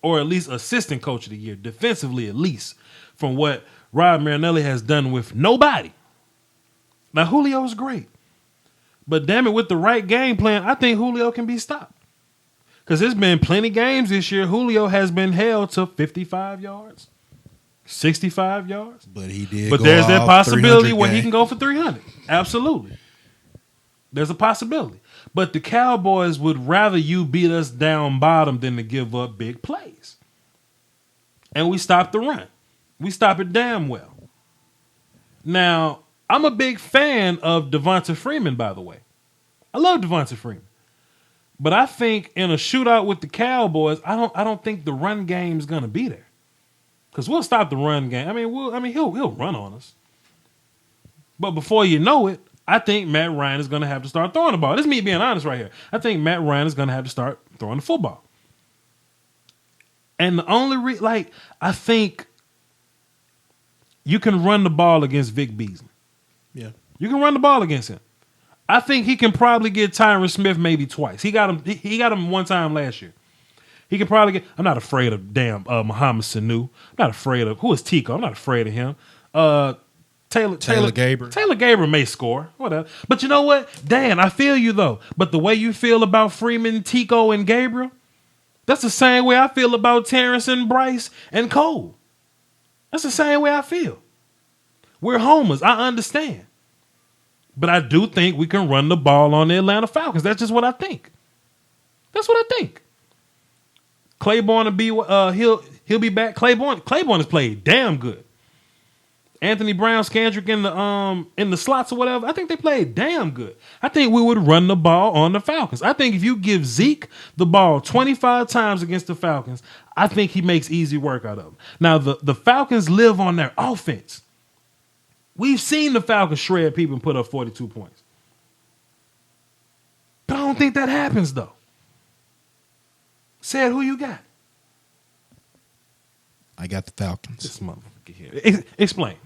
Speaker 2: Or at least assistant coach of the year, defensively at least, from what Rob Marinelli has done with nobody. Now, Julio is great. But damn it, with the right game plan, I think Julio can be stopped. Because there's been plenty games this year. Julio has been held to 55 yards, 65 yards.
Speaker 3: But he did.
Speaker 2: But there's that possibility where he can go for 300. Absolutely. There's a possibility. But the Cowboys would rather you beat us down bottom than to give up big plays. And we stop the run. We stop it damn well. Now, I'm a big fan of Devonta Freeman, by the way. I love Devonta Freeman. But I think in a shootout with the Cowboys, I don't think the run game's gonna be there. Because we'll stop the run game. He'll run on us. But before you know it, I think Matt Ryan is going to have to start throwing the ball. This is me being honest right here. I think Matt Ryan is going to have to start throwing the football. And the only I think you can run the ball against Vic Beasley.
Speaker 3: Yeah.
Speaker 2: You can run the ball against him. I think he can probably get Tyron Smith maybe twice. He got him one time last year. He can probably get. I'm not afraid of Mohamed Sanu. I'm not afraid of who is Tico. I'm not afraid of him. Taylor
Speaker 3: Gabriel.
Speaker 2: Taylor Gabriel may score, whatever. But you know what, Dan? I feel you though. But the way you feel about Freeman, Tico, and Gabriel, that's the same way I feel about Terrence and Bryce and Cole. That's the same way I feel. We're homers. I understand. But I do think we can run the ball on the Atlanta Falcons. That's just what I think. That's what I think. Claiborne will be he'll be back. Claiborne has played damn good. Anthony Brown, Scandrick in the slots or whatever. I think they played damn good. I think we would run the ball on the Falcons. I think if you give Zeke the ball 25 times against the Falcons, I think he makes easy work out of them. Now the Falcons live on their offense. We've seen the Falcons shred people and put up 42 points. But I don't think that happens though. Said who you got?
Speaker 3: I got the Falcons.
Speaker 2: This motherfucker here. Explain.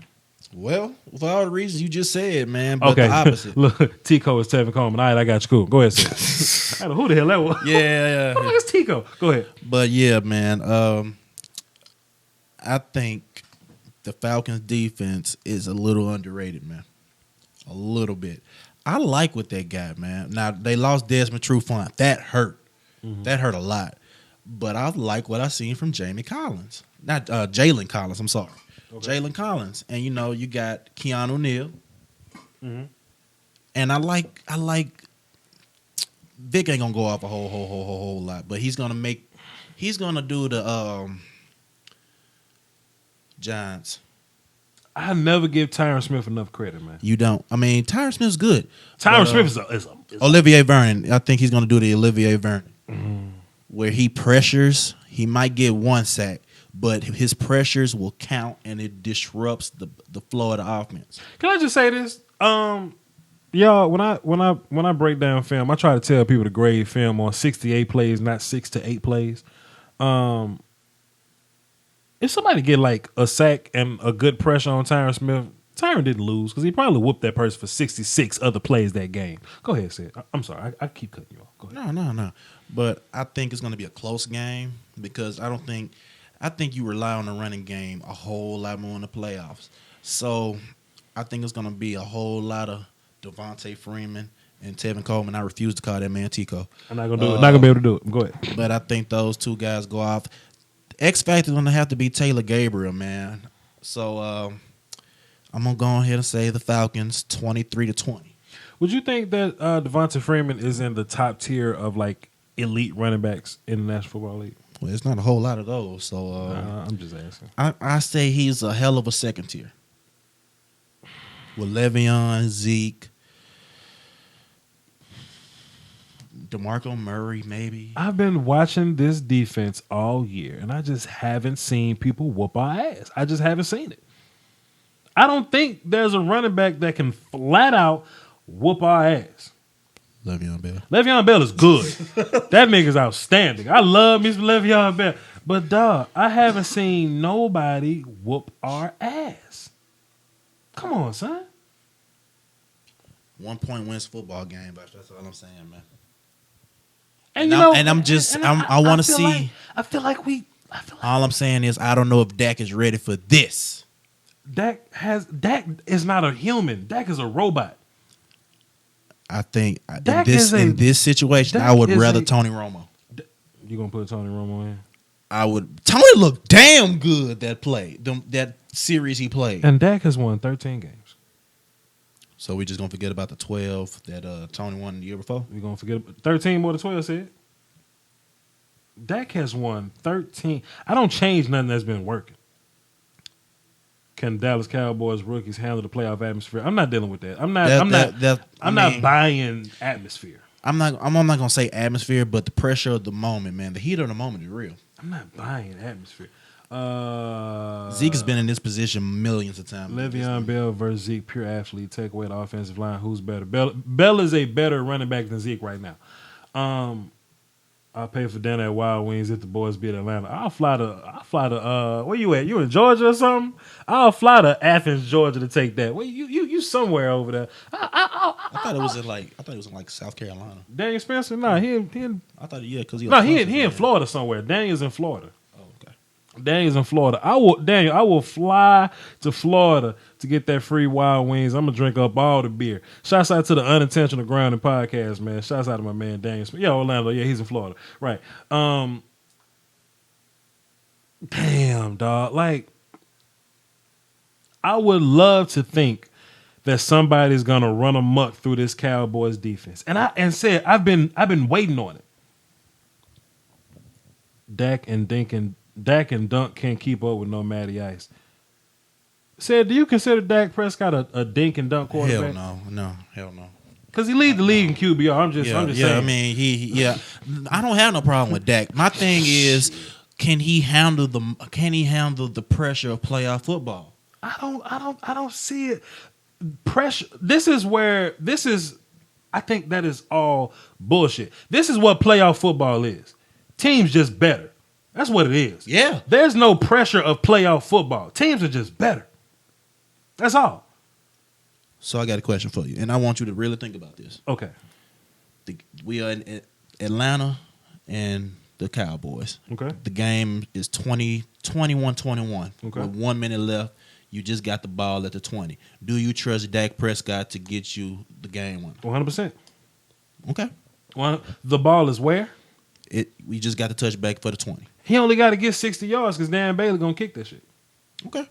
Speaker 3: Well, for all the reasons you just said, man, but the opposite.
Speaker 2: Look, Tico is Tevin Coleman. All right, I got you. Cool. Go ahead, sir. I don't know who the hell that was.
Speaker 3: Yeah.
Speaker 2: Oh, it's Tico. Go ahead.
Speaker 3: But yeah, man, I think the Falcons defense is a little underrated, man. A little bit. I like what they got, man. Now, they lost Desmond Trufant. That hurt. Mm-hmm. That hurt a lot. But I like what I seen from Jamie Collins. Not Jalen Collins, I'm sorry. Okay. Jalen Collins. And, you got Keanu Neal. Mm-hmm. And I like Vic ain't going to go off a whole lot. But he's going to do the Giants.
Speaker 2: I never give Tyron Smith enough credit, man.
Speaker 3: You don't. I mean, Tyron Smith's good.
Speaker 2: Tyron Smith is
Speaker 3: Olivier Vernon. I think he's going to do the Olivier Vernon. Mm-hmm. Where he pressures, he might get one sack, but his pressures will count and it disrupts the flow of the offense.
Speaker 2: Can I just say this? Y'all, when I break down film, I try to tell people to grade film on 68 plays, not 6 to 8 plays. If somebody get like a sack and a good pressure on Tyron Smith, Tyron didn't lose because he probably whooped that person for 66 other plays that game. Go ahead, Sid. I'm sorry. I keep cutting you off. Go ahead.
Speaker 3: No. But I think it's going to be a close game because I think you rely on the running game a whole lot more in the playoffs. So I think it's going to be a whole lot of Devontae Freeman and Tevin Coleman. I refuse to call that man Tico. I'm not going to do it. Not going to be able to do it. Go ahead. But I think those two guys go off. X Factor is going to have to be Taylor Gabriel, man. So I'm going to go ahead and say the Falcons 23-20.
Speaker 2: Would you think that Devontae Freeman is in the top tier of like elite running backs in the National Football League?
Speaker 3: Well, it's not a whole lot of those. So
Speaker 2: I'm just asking.
Speaker 3: I say he's a hell of a second tier. With Le'Veon, Zeke, DeMarco Murray, maybe.
Speaker 2: I've been watching this defense all year, and I just haven't seen people whoop our ass. I just haven't seen it. I don't think there's a running back that can flat out whoop our ass.
Speaker 3: Le'Veon Bell.
Speaker 2: Le'Veon Bell is good. That nigga's outstanding. I love Mr. Le'Veon Bell. But, dog, I haven't seen nobody whoop our ass. Come on, son.
Speaker 3: 1 point wins football game, but that's all I'm saying, man.
Speaker 2: And
Speaker 3: I want to see.
Speaker 2: I feel like
Speaker 3: all I'm saying is I don't know if Dak is ready for this.
Speaker 2: Dak is not a human. Dak is a robot.
Speaker 3: I think in this situation, I would rather Tony Romo.
Speaker 2: You gonna put Tony Romo in?
Speaker 3: I would. Tony looked damn good that series he played.
Speaker 2: And Dak has won 13 games.
Speaker 3: So we just gonna forget about the 12 that Tony won the year before?
Speaker 2: We gonna forget 13 more than 12 said. Dak has won 13. I don't change nothing that's been working. Can Dallas Cowboys rookies handle the playoff atmosphere? I'm not dealing with that. I'm not buying atmosphere.
Speaker 3: I'm not gonna say atmosphere, but the pressure of the moment, man. The heat of the moment is real.
Speaker 2: I'm not buying atmosphere.
Speaker 3: Zeke has been in this position millions of times.
Speaker 2: Le'Veon Bell versus Zeke, pure athlete. Take away the offensive line. Who's better? Bell is a better running back than Zeke right now. I'll pay for dinner at Wild Wings if the boys beat Atlanta. I'll fly to where you at? You in Georgia or something? I'll fly to Athens, Georgia to take that. Well, you somewhere over there.
Speaker 3: I thought it was in like South Carolina.
Speaker 2: Daniel Spencer? Nah, he in
Speaker 3: I thought because he
Speaker 2: in Florida somewhere. Daniel's in Florida. Oh, okay. Daniel's in Florida. I will fly to Florida to get that free Wild Wings. I'm gonna drink up all the beer. Shouts out to the Unintentional Grounding podcast, man. Shouts out to my man Daniel. Yeah, Orlando. Yeah, he's in Florida. Right. Damn, dog. Like, I would love to think that somebody's gonna run amok through this Cowboys defense. And I've been waiting on it. Dak and Dunk can't keep up with no Matty Ice. Said, do you consider Dak Prescott a dink and dunk quarterback?
Speaker 3: Hell no.
Speaker 2: Because he leads the league in QBR. I'm just saying.
Speaker 3: I mean, I don't have no problem with Dak. My thing is, can he handle the pressure of playoff football?
Speaker 2: I don't see it. Pressure. I think that is all bullshit. This is what playoff football is. Teams just better. That's what it is.
Speaker 3: Yeah.
Speaker 2: There's no pressure of playoff football. Teams are just better. That's all.
Speaker 3: So I got a question for you, and I want you to really think about this.
Speaker 2: Okay.
Speaker 3: We are in Atlanta and the Cowboys.
Speaker 2: Okay.
Speaker 3: The game is 21-21.
Speaker 2: Okay.
Speaker 3: With 1 minute left, you just got the ball at the 20. Do you trust Dak Prescott to get you the game winner?
Speaker 2: 100%.
Speaker 3: Okay.
Speaker 2: The ball is where?
Speaker 3: We just got the touchback for the 20.
Speaker 2: He only got to get 60 yards because Dan Bailey going to kick that shit.
Speaker 3: Okay.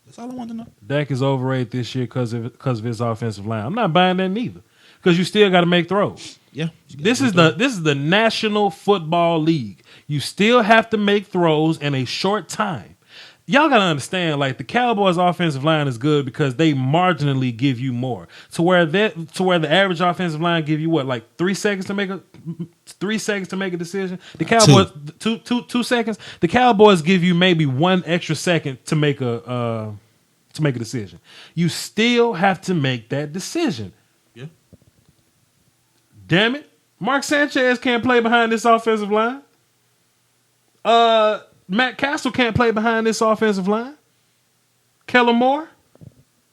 Speaker 3: That's all I want to know.
Speaker 2: Dak is overrated this year because of his offensive line. I'm not buying that neither because you still got to make throws.
Speaker 3: Yeah.
Speaker 2: This is the National Football League. You still have to make throws in a short time. Y'all got to understand, like, the Cowboys' offensive line is good because they marginally give you more. To where the average offensive line give you what, like 3 seconds to make a decision. The Cowboys 2 seconds. The Cowboys give you maybe 1 extra second to make a decision. You still have to make that decision.
Speaker 3: Yeah.
Speaker 2: Damn it, Mark Sanchez can't play behind this offensive line. Matt Castle can't play behind this offensive line. Kellen Moore,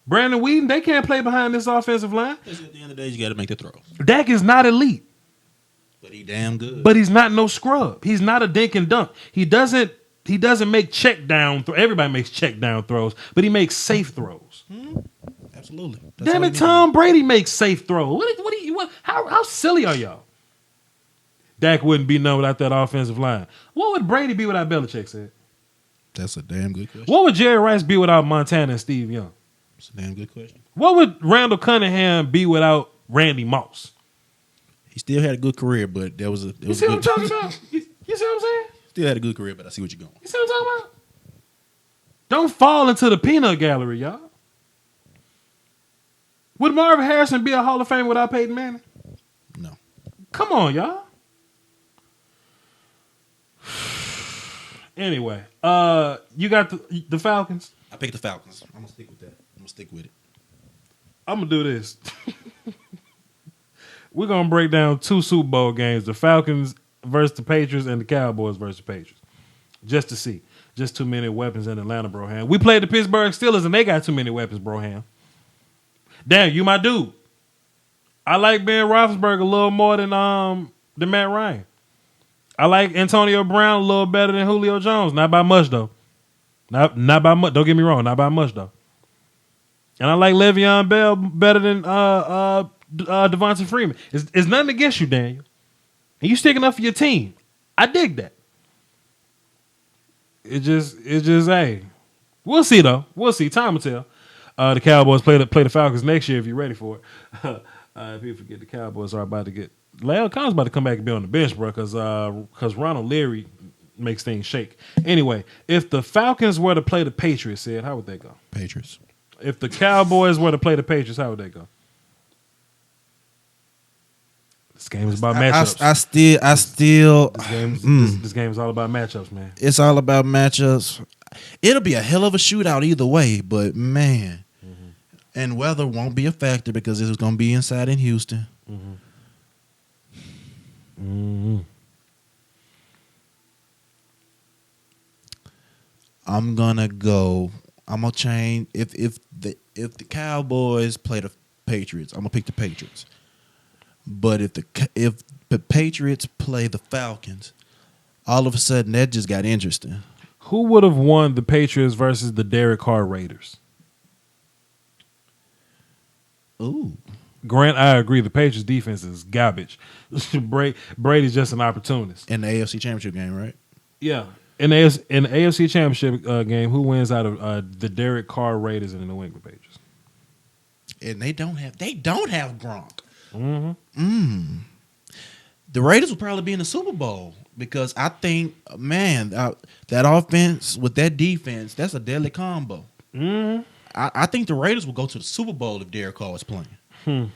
Speaker 2: Brandon Whedon, they can't play behind this offensive line.
Speaker 3: At the end of the day, you got to make the throws.
Speaker 2: Dak is not elite.
Speaker 3: But he damn good.
Speaker 2: But he's not no scrub. He's not a dink and dunk. He doesn't make check down. Everybody makes check down throws, but he makes safe throws.
Speaker 3: Absolutely.
Speaker 2: Damn it, Tom Brady makes safe throws. How silly are y'all? Dak wouldn't be none without that offensive line. What would Brady be without Belichick said?
Speaker 3: That's a damn good question.
Speaker 2: What would Jerry Rice be without Montana and Steve Young?
Speaker 3: That's a damn good question.
Speaker 2: What would Randall Cunningham be without Randy Moss?
Speaker 3: He still had a good career, but there was a.
Speaker 2: You see what I'm talking about? You see what I'm saying?
Speaker 3: Still had a good career, but I see what you're going.
Speaker 2: You see what I'm talking about? Don't fall into the peanut gallery, y'all. Would Marvin Harrison be a Hall of Famer without Peyton Manning?
Speaker 3: No.
Speaker 2: Come on, y'all. Anyway, you got the Falcons.
Speaker 3: I picked the Falcons. I'm gonna stick with that. I'm gonna stick with it.
Speaker 2: I'm gonna do this. We're gonna break down 2 Super Bowl games: the Falcons versus the Patriots and the Cowboys versus the Patriots, just to see. Just too many weapons in Atlanta, Broham. We played the Pittsburgh Steelers and they got too many weapons, Broham. Damn, you my dude. I like Ben Roethlisberger a little more than Matt Ryan. I like Antonio Brown a little better than Julio Jones. Not by much, though. Not by much. Don't get me wrong. Not by much, though. And I like Le'Veon Bell better than Devonta Freeman. It's nothing against you, Daniel. And you sticking up for your team. I dig that. It's just, hey. We'll see, though. We'll see. Time will tell. The Cowboys play the Falcons next year if you're ready for it. People forget the Cowboys are about to get... La'el Collins about to come back and be on the bench, bro, because Ronald Leary makes things shake. Anyway, if the Falcons were to play the Patriots, Sid, how would they go?
Speaker 3: Patriots.
Speaker 2: If the Cowboys were to play the Patriots, how would they go? This game is about matchups.
Speaker 3: I still.
Speaker 2: This game is all about matchups, man.
Speaker 3: It's all about matchups. It'll be a hell of a shootout either way, but man, and weather won't be a factor because it's going to be inside in Houston. I'm gonna change. If the Cowboys play the Patriots, I'm gonna pick the Patriots. But if the Patriots play the Falcons, all of a sudden that just got interesting.
Speaker 2: Who would have won the Patriots versus the Derek Carr Raiders?
Speaker 3: Ooh.
Speaker 2: Grant, I agree. The Patriots defense is garbage. Brady's just an opportunist.
Speaker 3: In the AFC Championship game, right?
Speaker 2: Yeah. in the AFC Championship game, who wins out of the Derek Carr Raiders and the New England Patriots?
Speaker 3: And they don't have Gronk.
Speaker 2: Mm-hmm.
Speaker 3: The Raiders will probably be in the Super Bowl because I think, man, that offense with that defense, that's a deadly combo.
Speaker 2: Mm-hmm.
Speaker 3: I think the Raiders will go to the Super Bowl if Derek Carr is playing.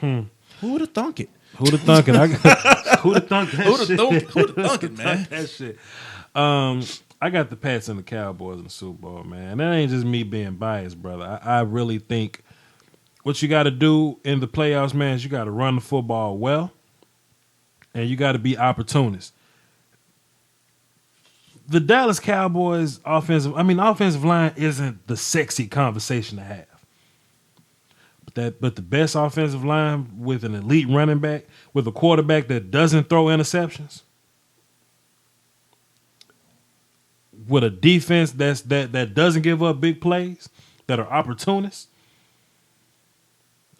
Speaker 3: Who would have thunk it?
Speaker 2: Who'd have thunk it? Who'd have thunk that shit?
Speaker 3: Who'd have thunk it, man?
Speaker 2: That shit. I got the Pats and the Cowboys in the Super Bowl, man. That ain't just me being biased, brother. I really think what you got to do in the playoffs, man, is you got to run the football well, and you got to be opportunist. The Dallas Cowboys offensive line isn't the sexy conversation to have. But the best offensive line with an elite running back, with a quarterback that doesn't throw interceptions, with a defense that doesn't give up big plays, that are opportunists.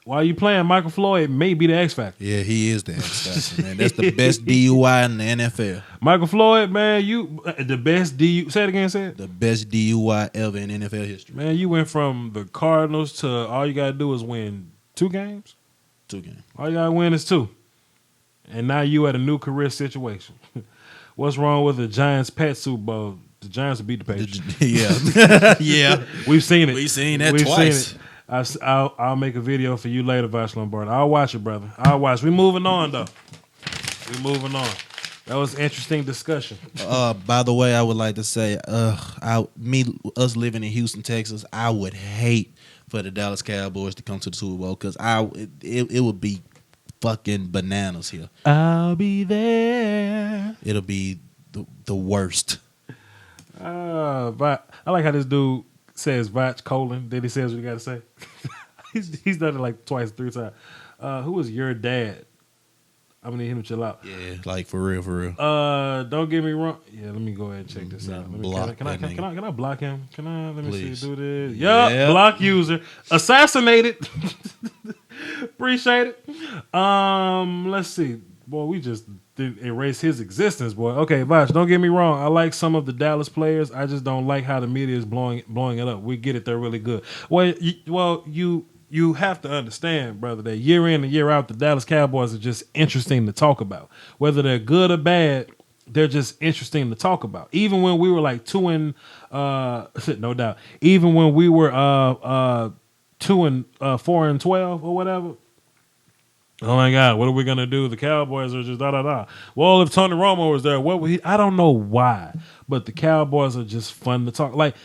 Speaker 2: While you playing, Michael Floyd may be the X factor.
Speaker 3: Yeah, he is the X factor, man. That's the best DUI in the NFL.
Speaker 2: Michael Floyd, man, you the best DUI. Say it again, say it.
Speaker 3: The best DUI ever in NFL history.
Speaker 2: Man, you went from the Cardinals to all you gotta do is win 2 games.
Speaker 3: 2 games.
Speaker 2: All you gotta win is 2. And now you at a new career situation. What's wrong with the Giants Pet Super Bowl? The Giants will beat the Patriots.
Speaker 3: Yeah. Yeah.
Speaker 2: We've seen it.
Speaker 3: We've seen that twice.
Speaker 2: I'll make a video for you later, Voch Lombardi. I'll watch it, brother. I'll watch. We moving on, though. We moving on. That was an interesting discussion.
Speaker 3: By the way, I would like to say, us living in Houston, Texas, I would hate for the Dallas Cowboys to come to the Super Bowl because it would be fucking bananas here.
Speaker 2: I'll be there.
Speaker 3: It'll be the worst.
Speaker 2: But I like how this dude says Voch : then he says what he got to say. he's done it like twice, 3 times. Who was your dad? I'm gonna need him to chill out.
Speaker 3: Yeah, like for real.
Speaker 2: Don't get me wrong. Yeah, let me go ahead and check this out. Can I block him? Let me
Speaker 3: Please.
Speaker 2: see. Do this. Yeah, block user. Assassinated. Appreciate it. Let's see. Boy, we just did erase his existence, boy. Okay, Voch, don't get me wrong. I like some of the Dallas players. I just don't like how the media is blowing it up. We get it. They're really good. You have to understand, brother, that year in and year out, the Dallas Cowboys are just interesting to talk about. Whether they're good or bad, they're just interesting to talk about. Even when we were like 2 and no doubt. Even when we were 2 and 4 and 12 or whatever. Oh my God, what are we gonna do? The Cowboys are just da. Well, if Tony Romo was there, what would he? I don't know why, but the Cowboys are just fun to talk. Like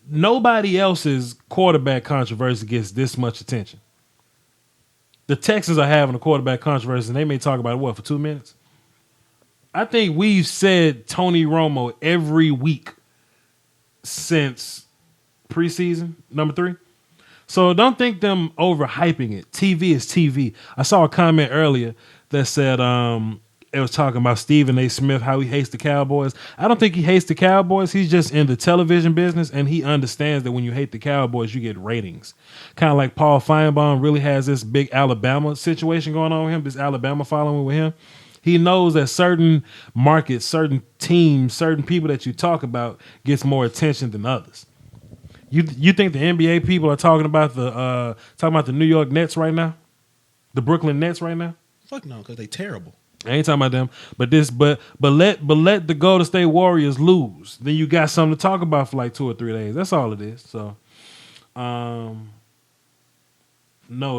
Speaker 2: nobody else's quarterback controversy gets this much attention. The Texans are having a quarterback controversy, and they may talk about it for 2 minutes. I think we've said Tony Romo every week since preseason number 3. So don't think them overhyping it. TV is TV. I saw a comment earlier that said it was talking about Stephen A. Smith, how he hates the Cowboys. I don't think he hates the Cowboys. He's just in the television business, and he understands that when you hate the Cowboys, you get ratings. Kind of like Paul Feinbaum really has this big Alabama situation going on with him, this Alabama following with him. He knows that certain markets, certain teams, certain people that you talk about gets more attention than others. You think the NBA people are talking about the New York Nets right now, the Brooklyn Nets right now?
Speaker 3: Fuck no, because they terrible.
Speaker 2: I ain't talking about them, but let the Golden State Warriors lose. Then you got something to talk about for like 2 or 3 days. That's all it is. So, no,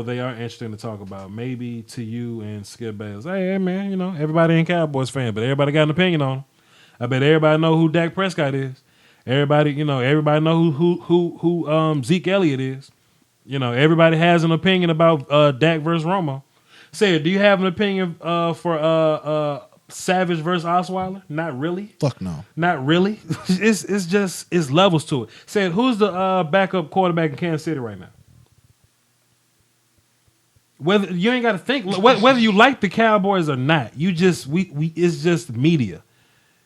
Speaker 2: they are interesting to talk about. Maybe to you and Skip Bayless. Hey man, everybody ain't Cowboys fan, but everybody got an opinion on them. I bet everybody know who Dak Prescott is. Everybody know who Zeke Elliott is. Everybody has an opinion about Dak versus Romo. Say, do you have an opinion for Savage versus Osweiler? Not really.
Speaker 3: Fuck no.
Speaker 2: Not really. it's levels to it. Say, who's the backup quarterback in Kansas City right now? Whether you ain't got to think whether you like the Cowboys or not. You just it's just media.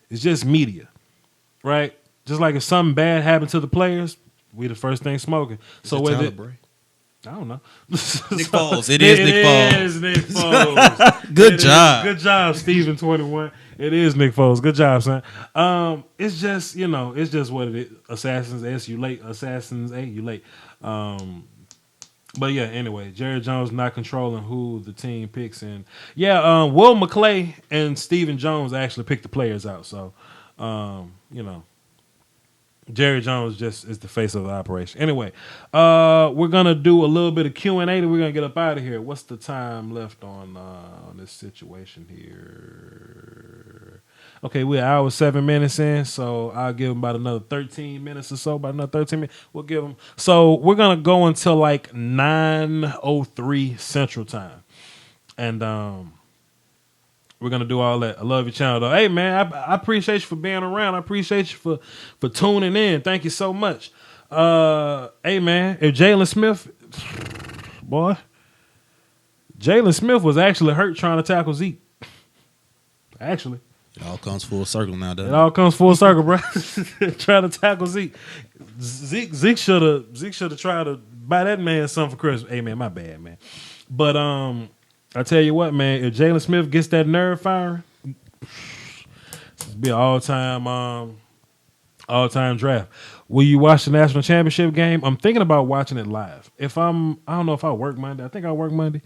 Speaker 2: It's just media, right? Just like if something bad happened to the players, we the first thing smoking. So whether I don't know.
Speaker 3: Nick Foles. It is Nick Foles.
Speaker 2: It is Nick Foles.
Speaker 3: Good job.
Speaker 2: Good job, Steven 21. It is Nick Foles. Good job, son. It's just it's just what it is. Assassins S, you late. Assassins A, you late. But yeah, anyway, Jerry Jones not controlling who the team picks, and Will McClay and Stephen Jones actually picked the players out. So, Jerry Jones just is the face of the operation. Anyway, we're gonna do a little bit of Q&A, then we're gonna get up out of here. What's the time left on this situation here? Okay, we're an hour 7 minutes in, so I'll give them about another 13 minutes or so. About another 13 minutes, we'll give them. So we're gonna go until like 9:03 Central Time, and we're gonna do all that. I love your channel, though. Hey, man, I appreciate you for being around. I appreciate you for tuning in. Thank you so much. Hey, man, if Jalen Smith, boy, Jalen Smith was actually hurt trying to tackle Zeke. Actually.
Speaker 3: It all comes full circle now, doesn't
Speaker 2: It all comes full circle, bro. Trying to tackle Zeke. Zeke should have tried to buy that man something for Christmas. Hey, man, my bad, man. But I tell you what, man, if Jalen Smith gets that nerve firing, it'll be an all-time draft. Will you watch the national championship game? I'm thinking about watching it live. I don't know if I work Monday. I think I work Monday.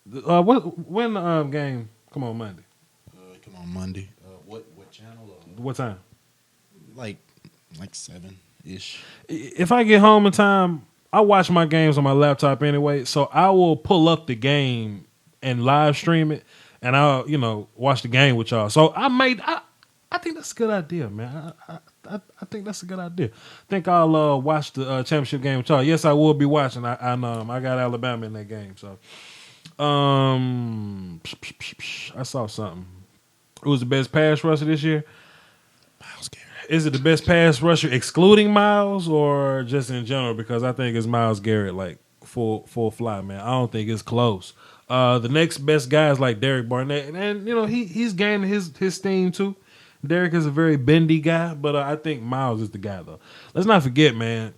Speaker 2: When the game come on Monday?
Speaker 3: Come on Monday. What channel?
Speaker 2: What time?
Speaker 3: Like 7-ish.
Speaker 2: If I get home in time, I watch my games on my laptop anyway, so I will pull up the game and live stream it, and I'll watch the game with y'all. So I think that's a good idea, man. I think that's a good idea. I think I'll watch the championship game with y'all. Yes, I will be watching. I got Alabama in that game, so I saw something. Who was the best pass rusher this year?
Speaker 3: Myles Garrett.
Speaker 2: Is it the best pass rusher excluding Myles or just in general? Because I think it's Myles Garrett, like full fly, man. I don't think it's close. The next best guy is like Derek Barnett, and he's gaining his steam too. Derek is a very bendy guy, but I think Myles is the guy though. Let's not forget, man.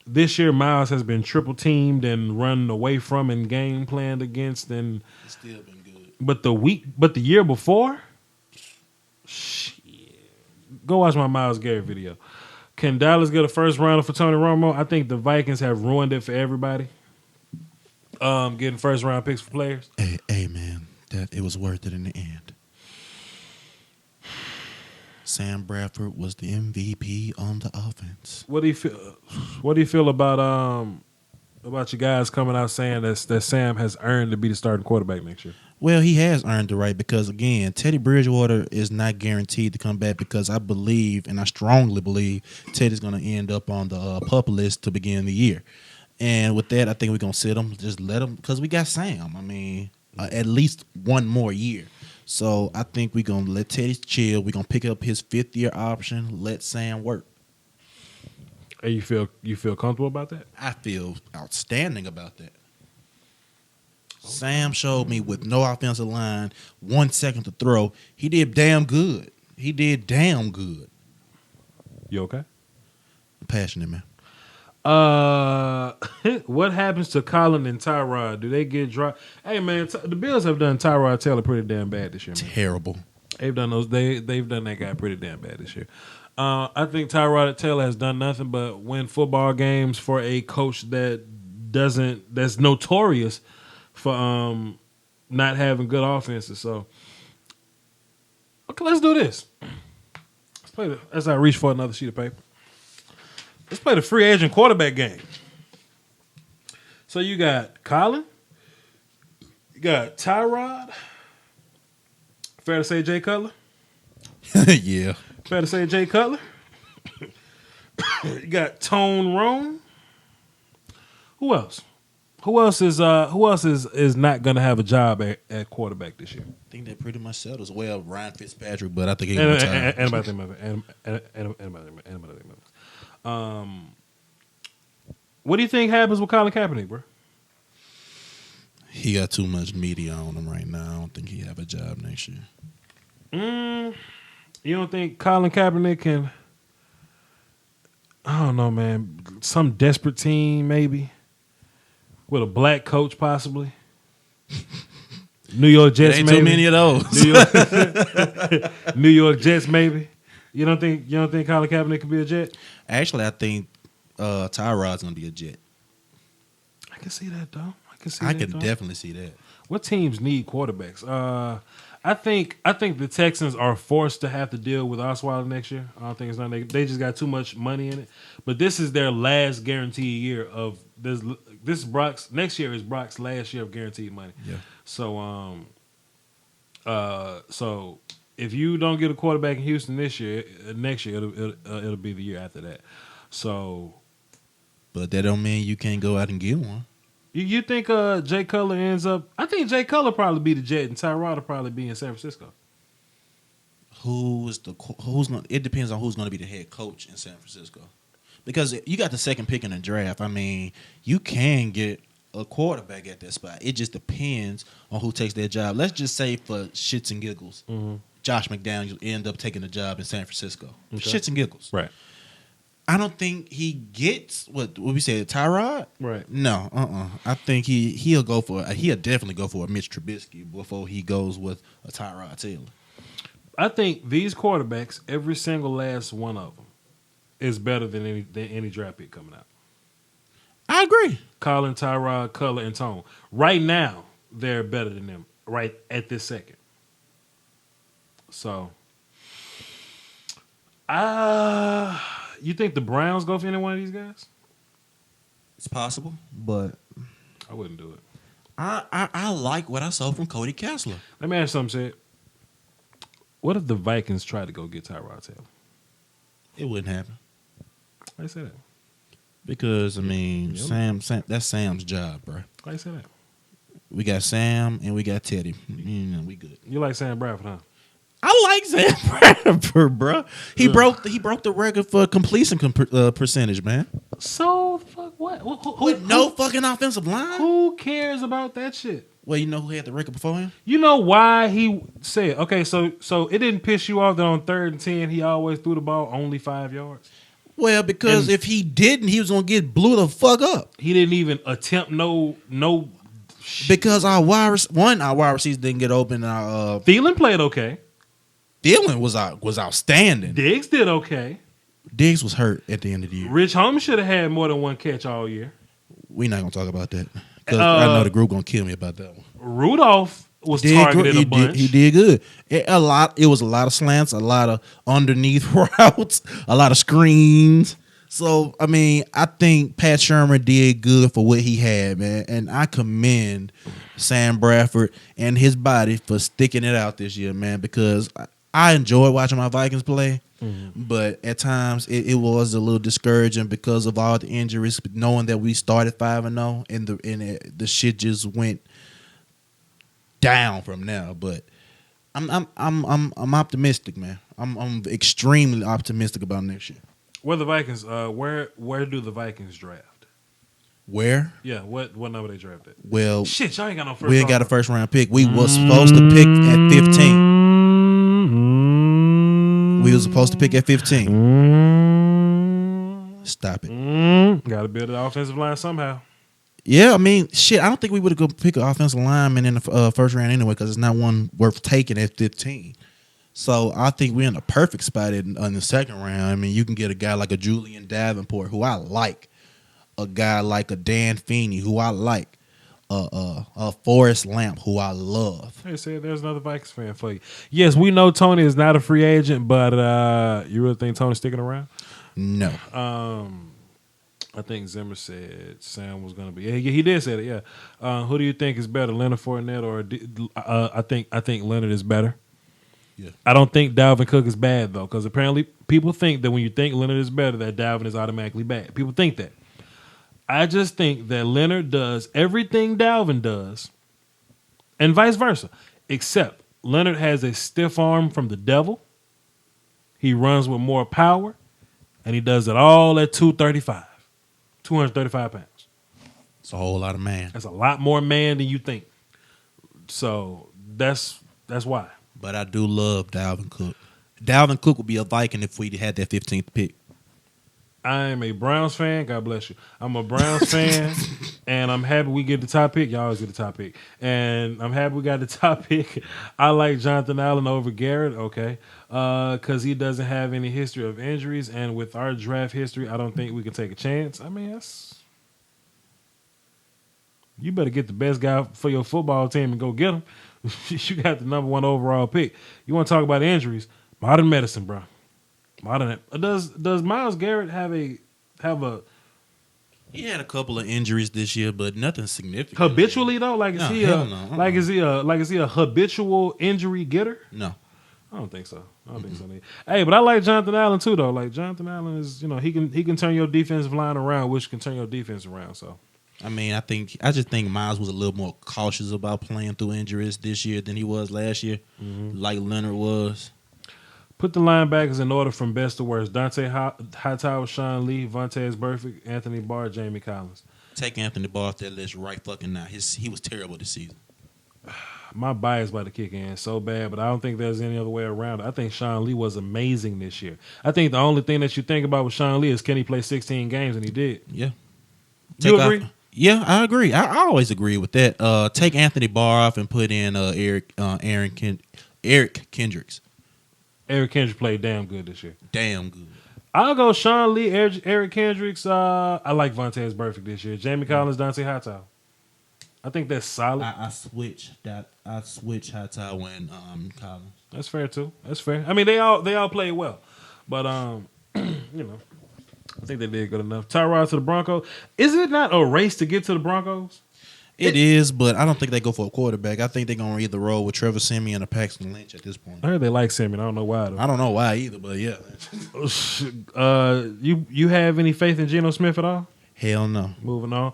Speaker 2: This year, Myles has been triple teamed and run away from and game planned against, and
Speaker 3: It's still been good.
Speaker 2: But the year before, shit. Go watch my Myles Garrett video. Can Dallas get a first rounder for Tony Romo? I think the Vikings have ruined it for everybody. Getting first round picks for players.
Speaker 3: Hey, man, that it was worth it in the end. Sam Bradford was the MVP on the offense.
Speaker 2: What do you feel? What do you feel about you guys coming out saying that Sam has earned to be the starting quarterback next year?
Speaker 3: Well, he has earned the right because, again, Teddy Bridgewater is not guaranteed to come back because I believe, and I strongly believe, Teddy's going to end up on the PUP list to begin the year. And with that, I think we're going to sit him, just let him, because we got Sam. I mean, at least one more year. So I think we're going to let Teddy chill. We're going to pick up his fifth-year option, let Sam work.
Speaker 2: And you feel comfortable about that?
Speaker 3: I feel outstanding about that. Sam showed me with no offensive line, 1 second to throw. He did damn good. You
Speaker 2: okay?
Speaker 3: I'm passionate, man.
Speaker 2: What happens to Colin and Tyrod? Do they get dropped? Hey, man, the Bills have done Tyrod Taylor pretty damn bad this year, man.
Speaker 3: Terrible.
Speaker 2: They've done they've done that guy pretty damn bad this year. I think Tyrod Taylor has done nothing but win football games for a coach that's notorious for not having good offenses. So, okay, let's do this. As I reach for another sheet of paper. Let's play the free agent quarterback game. So you got Colin, you got Tyrod. Fair to say Jay Cutler?
Speaker 3: Yeah.
Speaker 2: Fair to say Jay Cutler? You got Tone Roan. Who else? Who else is not gonna have a job at quarterback this year?
Speaker 3: I think that pretty much settles. Well, Ryan Fitzpatrick, but I think he's retired.
Speaker 2: What do you think happens with Colin Kaepernick, bro?
Speaker 3: He got too much media on him right now. I don't think he have a job next year.
Speaker 2: You don't think Colin Kaepernick can? I don't know, man. Some desperate team, maybe, with a black coach, possibly. New York Jets,
Speaker 3: Ain't
Speaker 2: maybe.
Speaker 3: too many of those.
Speaker 2: New York Jets, maybe. You don't think Colin Kaepernick could be a Jet?
Speaker 3: Actually, I think Tyrod's gonna be a Jet.
Speaker 2: I can see that though.
Speaker 3: I can definitely see that.
Speaker 2: What teams need quarterbacks? I think the Texans are forced to have to deal with Osweiler next year. I don't think it's not. They just got too much money in it. But this is their last guaranteed year of this. This is Brock's next year is Brock's last year of guaranteed money.
Speaker 3: Yeah.
Speaker 2: So so if you don't get a quarterback in Houston this year, next year it'll be the year after that. So,
Speaker 3: but that don't mean you can't go out and get one.
Speaker 2: You think Jay Cutler ends up? I think Jay Cutler probably be the Jet, and Tyrod will probably be in San Francisco.
Speaker 3: Who's going? It depends on who's going to be the head coach in San Francisco, because you got the second pick in the draft. I mean, you can get a quarterback at that spot. It just depends on who takes their job. Let's just say for shits and giggles, Josh McDaniels end up taking the job in San Francisco. Okay. Shits and giggles,
Speaker 2: right?
Speaker 3: I don't think he gets what we said, Tyrod.
Speaker 2: Right.
Speaker 3: No, I think he'll definitely go for a Mitch Trubisky before he goes with a Tyrod Taylor.
Speaker 2: I think these quarterbacks, every single last one of them, is better than any draft pick coming out.
Speaker 3: I agree.
Speaker 2: Colin, Tyrod, Cutler, and Tone. Right now, they're better than them. Right at this second. So, you think the Browns go for any one of these guys?
Speaker 3: It's possible, but
Speaker 2: I wouldn't do it.
Speaker 3: I like what I saw from Cody Kessler.
Speaker 2: Let me ask you something, Sid. What if the Vikings try to go get Tyrod Taylor?
Speaker 3: It wouldn't happen.
Speaker 2: Why you say that?
Speaker 3: Because, I mean, Sam, that's Sam's job, bro.
Speaker 2: Why you say that?
Speaker 3: We got Sam and we got Teddy. We good.
Speaker 2: You like Sam Bradford, huh?
Speaker 3: I like Sam Bradford, bro. He broke the record for completion percentage, man.
Speaker 2: So fuck what?
Speaker 3: With no fucking offensive line.
Speaker 2: Who cares about that shit?
Speaker 3: Well, you know who had the record before him?
Speaker 2: You know why he said, okay, so it didn't piss you off that on 3rd and 10 he always threw the ball only 5 yards?
Speaker 3: Well, because if he didn't, he was gonna get blew the fuck up.
Speaker 2: He didn't even attempt no.
Speaker 3: Because our wide receivers didn't get open.
Speaker 2: Thielen played okay.
Speaker 3: Thielen was outstanding.
Speaker 2: Diggs did okay.
Speaker 3: Diggs was hurt at the end of the year.
Speaker 2: Rich Holmes should have had more than one catch all year.
Speaker 3: We're not gonna talk about that because I know the group gonna kill me about that one.
Speaker 2: Rudolph was targeted a bunch.
Speaker 3: He did good. It was a lot of slants, a lot of underneath routes, a lot of screens. So, I mean, I think Pat Shermer did good for what he had, man. And I commend Sam Bradford and his body for sticking it out this year, man, because I enjoy watching my Vikings play. Mm-hmm. But at times it was a little discouraging because of all the injuries, knowing that we started 5-0 and the shit just went down from now. But I'm optimistic, man. I'm extremely optimistic about next year.
Speaker 2: Where the Vikings? Where do the Vikings draft?
Speaker 3: Where?
Speaker 2: Yeah, what number they drafted?
Speaker 3: Well,
Speaker 2: shit, y'all ain't got no first.
Speaker 3: We ain't got a first round pick. We was supposed to pick at 15. We was supposed to pick at 15. Stop it.
Speaker 2: Got to build an offensive line somehow.
Speaker 3: Yeah, I mean, shit. I don't think we would have go pick an offensive lineman in the first round anyway because it's not one worth taking at 15. So I think we're in a perfect spot in the second round. I mean, you can get a guy like a Julian Davenport, who I like, a guy like a Dan Feeney, who I like, a Forrest Lamp, who I love.
Speaker 2: Hey, say there's another Vikings fan for you. Yes, we know Tony is not a free agent, but you really think Tony's sticking around?
Speaker 3: No.
Speaker 2: I think Zimmer said Sam was going to be. Yeah, he did say it. Yeah. Who do you think is better, Leonard Fournette or? I think Leonard is better.
Speaker 3: Yeah.
Speaker 2: I don't think Dalvin Cook is bad, though, because apparently people think that when you think Leonard is better, that Dalvin is automatically bad. People think that. I just think that Leonard does everything Dalvin does, and vice versa, except Leonard has a stiff arm from the devil. He runs with more power, and he does it all at 235 pounds.
Speaker 3: It's a whole lot of man.
Speaker 2: That's a lot more man than you think. So that's why.
Speaker 3: But I do love Dalvin Cook. Dalvin Cook would be a Viking if we had that 15th pick.
Speaker 2: I am a Browns fan. God bless you. I'm a Browns fan, and I'm happy we get the top pick. Y'all always get the top pick, and I'm happy we got the top pick. I like Jonathan Allen over Garrett, okay, because he doesn't have any history of injuries, and with our draft history, I don't think we can take a chance. I mean, you better get the best guy for your football team and go get him. You got the number 1 overall pick. You want to talk about injuries? Modern medicine, bro. Does Myles Garrett have a
Speaker 3: He had a couple of injuries this year, but nothing significant.
Speaker 2: habitually though? Like
Speaker 3: No,
Speaker 2: is he
Speaker 3: hell no.
Speaker 2: is he a habitual injury getter?
Speaker 3: No.
Speaker 2: I don't think so. I don't think so. Hey, but I like Jonathan Allen too though. Like Jonathan Allen is, he can turn your defensive line around, which can turn your defense around. So
Speaker 3: I mean, I just think Miles was a little more cautious about playing through injuries this year than he was last year, like Leonard was.
Speaker 2: put the linebackers in order from best to worst. Dante Hightower, Sean Lee, Vontaze Burfict, Anthony Barr, Jamie Collins.
Speaker 3: Take Anthony Barr off that list right fucking now. He was terrible this season.
Speaker 2: My bias about to kick in so bad, but I don't think there's any other way around it. I think Sean Lee was amazing this year. I think the only thing that you think about with Sean Lee is can he play 16 games, and he did.
Speaker 3: Yeah.
Speaker 2: You agree?
Speaker 3: Yeah, I agree. I always agree with that. Take Anthony Barr off and put in Eric Kendricks.
Speaker 2: Eric Kendricks played damn good this year.
Speaker 3: Damn good.
Speaker 2: I'll go Sean Lee, Eric Kendricks. I like Vontaze Burfict this year. Jamie Collins, Dante Hightower. I think that's solid.
Speaker 3: I switched Hightower and Collins.
Speaker 2: That's fair too. That's fair. I mean, they all played well, but I think they did good enough. Tyrod to the Broncos. Is it not a race to get to the Broncos?
Speaker 3: It is, but I don't think they go for a quarterback. I think they're going to either roll with Trevor Siemian or Paxton Lynch at this point.
Speaker 2: I heard they like Simeon. I don't know why though.
Speaker 3: I don't know why either, but yeah.
Speaker 2: You have any faith in Geno Smith at all?
Speaker 3: Hell no.
Speaker 2: Moving on.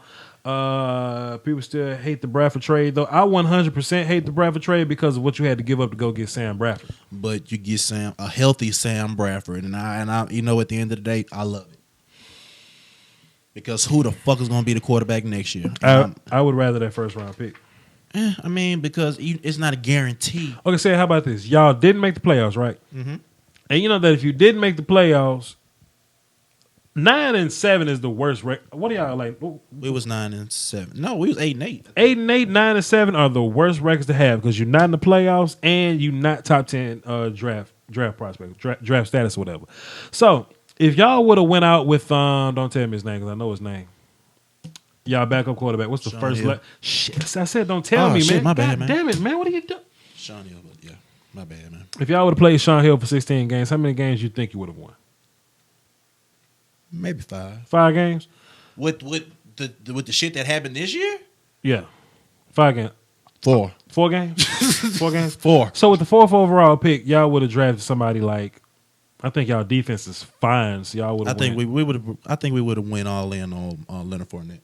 Speaker 2: People still hate the Bradford trade though. I 100% hate the Bradford trade because of what you had to give up to go get Sam Bradford.
Speaker 3: But you get a healthy Sam Bradford, and I at the end of the day, I love it. Because who the fuck is going to be the quarterback next year?
Speaker 2: I would rather that first round pick.
Speaker 3: I mean, because it's not a guarantee.
Speaker 2: Okay, say how about this? Y'all didn't make the playoffs, right? Mm-hmm. And you know that if you didn't make the playoffs, 9-7 is the worst record. What are y'all like?
Speaker 3: We was 9-7. No, we was 8-8.
Speaker 2: 8-8, 9-7 are the worst records to have because you're not in the playoffs and you're not top 10 draft prospect, draft status, or whatever. So if y'all would have went out with don't tell me his name because I know his name. Y'all backup quarterback. What's the
Speaker 3: Sean
Speaker 2: first?
Speaker 3: Hill.
Speaker 2: Shit, I said don't tell me,
Speaker 3: shit,
Speaker 2: man.
Speaker 3: my bad,
Speaker 2: God
Speaker 3: man.
Speaker 2: damn it, man. What are you doing?
Speaker 3: Sean Hill, but yeah, my bad, man.
Speaker 2: If y'all would have played Sean Hill for 16 games, how many games you think you would have won?
Speaker 3: Maybe 5.
Speaker 2: 5 games?
Speaker 3: With the shit that happened this year?
Speaker 2: Yeah. 5 games.
Speaker 3: 4.
Speaker 2: 4 games? 4 games?
Speaker 3: 4.
Speaker 2: So with the 4th overall pick, y'all would have drafted somebody like, I think y'all defense is fine, so y'all would have
Speaker 3: I think we would have went all in on Leonard Fournette.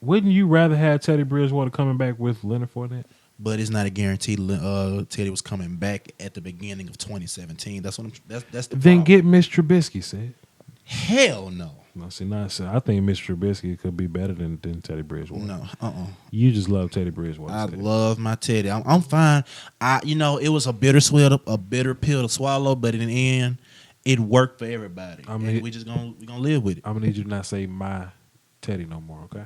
Speaker 2: Wouldn't you rather have Teddy Bridgewater coming back with Leonard Fournette?
Speaker 3: But it's not a guarantee. Teddy was coming back at the beginning of 2017. That's what that's the
Speaker 2: Then
Speaker 3: problem.
Speaker 2: get Mitch Trubisky, said.
Speaker 3: Hell no.
Speaker 2: No, see, I think Mitch Trubisky could be better than Teddy Bridgewater.
Speaker 3: No.
Speaker 2: You just love Teddy Bridgewater.
Speaker 3: I
Speaker 2: said.
Speaker 3: love my Teddy. I'm fine. It was a bitter pill to swallow, but in the end, it worked for everybody. And we just gonna live with it.
Speaker 2: I'm gonna need you to not say my Teddy no more, okay?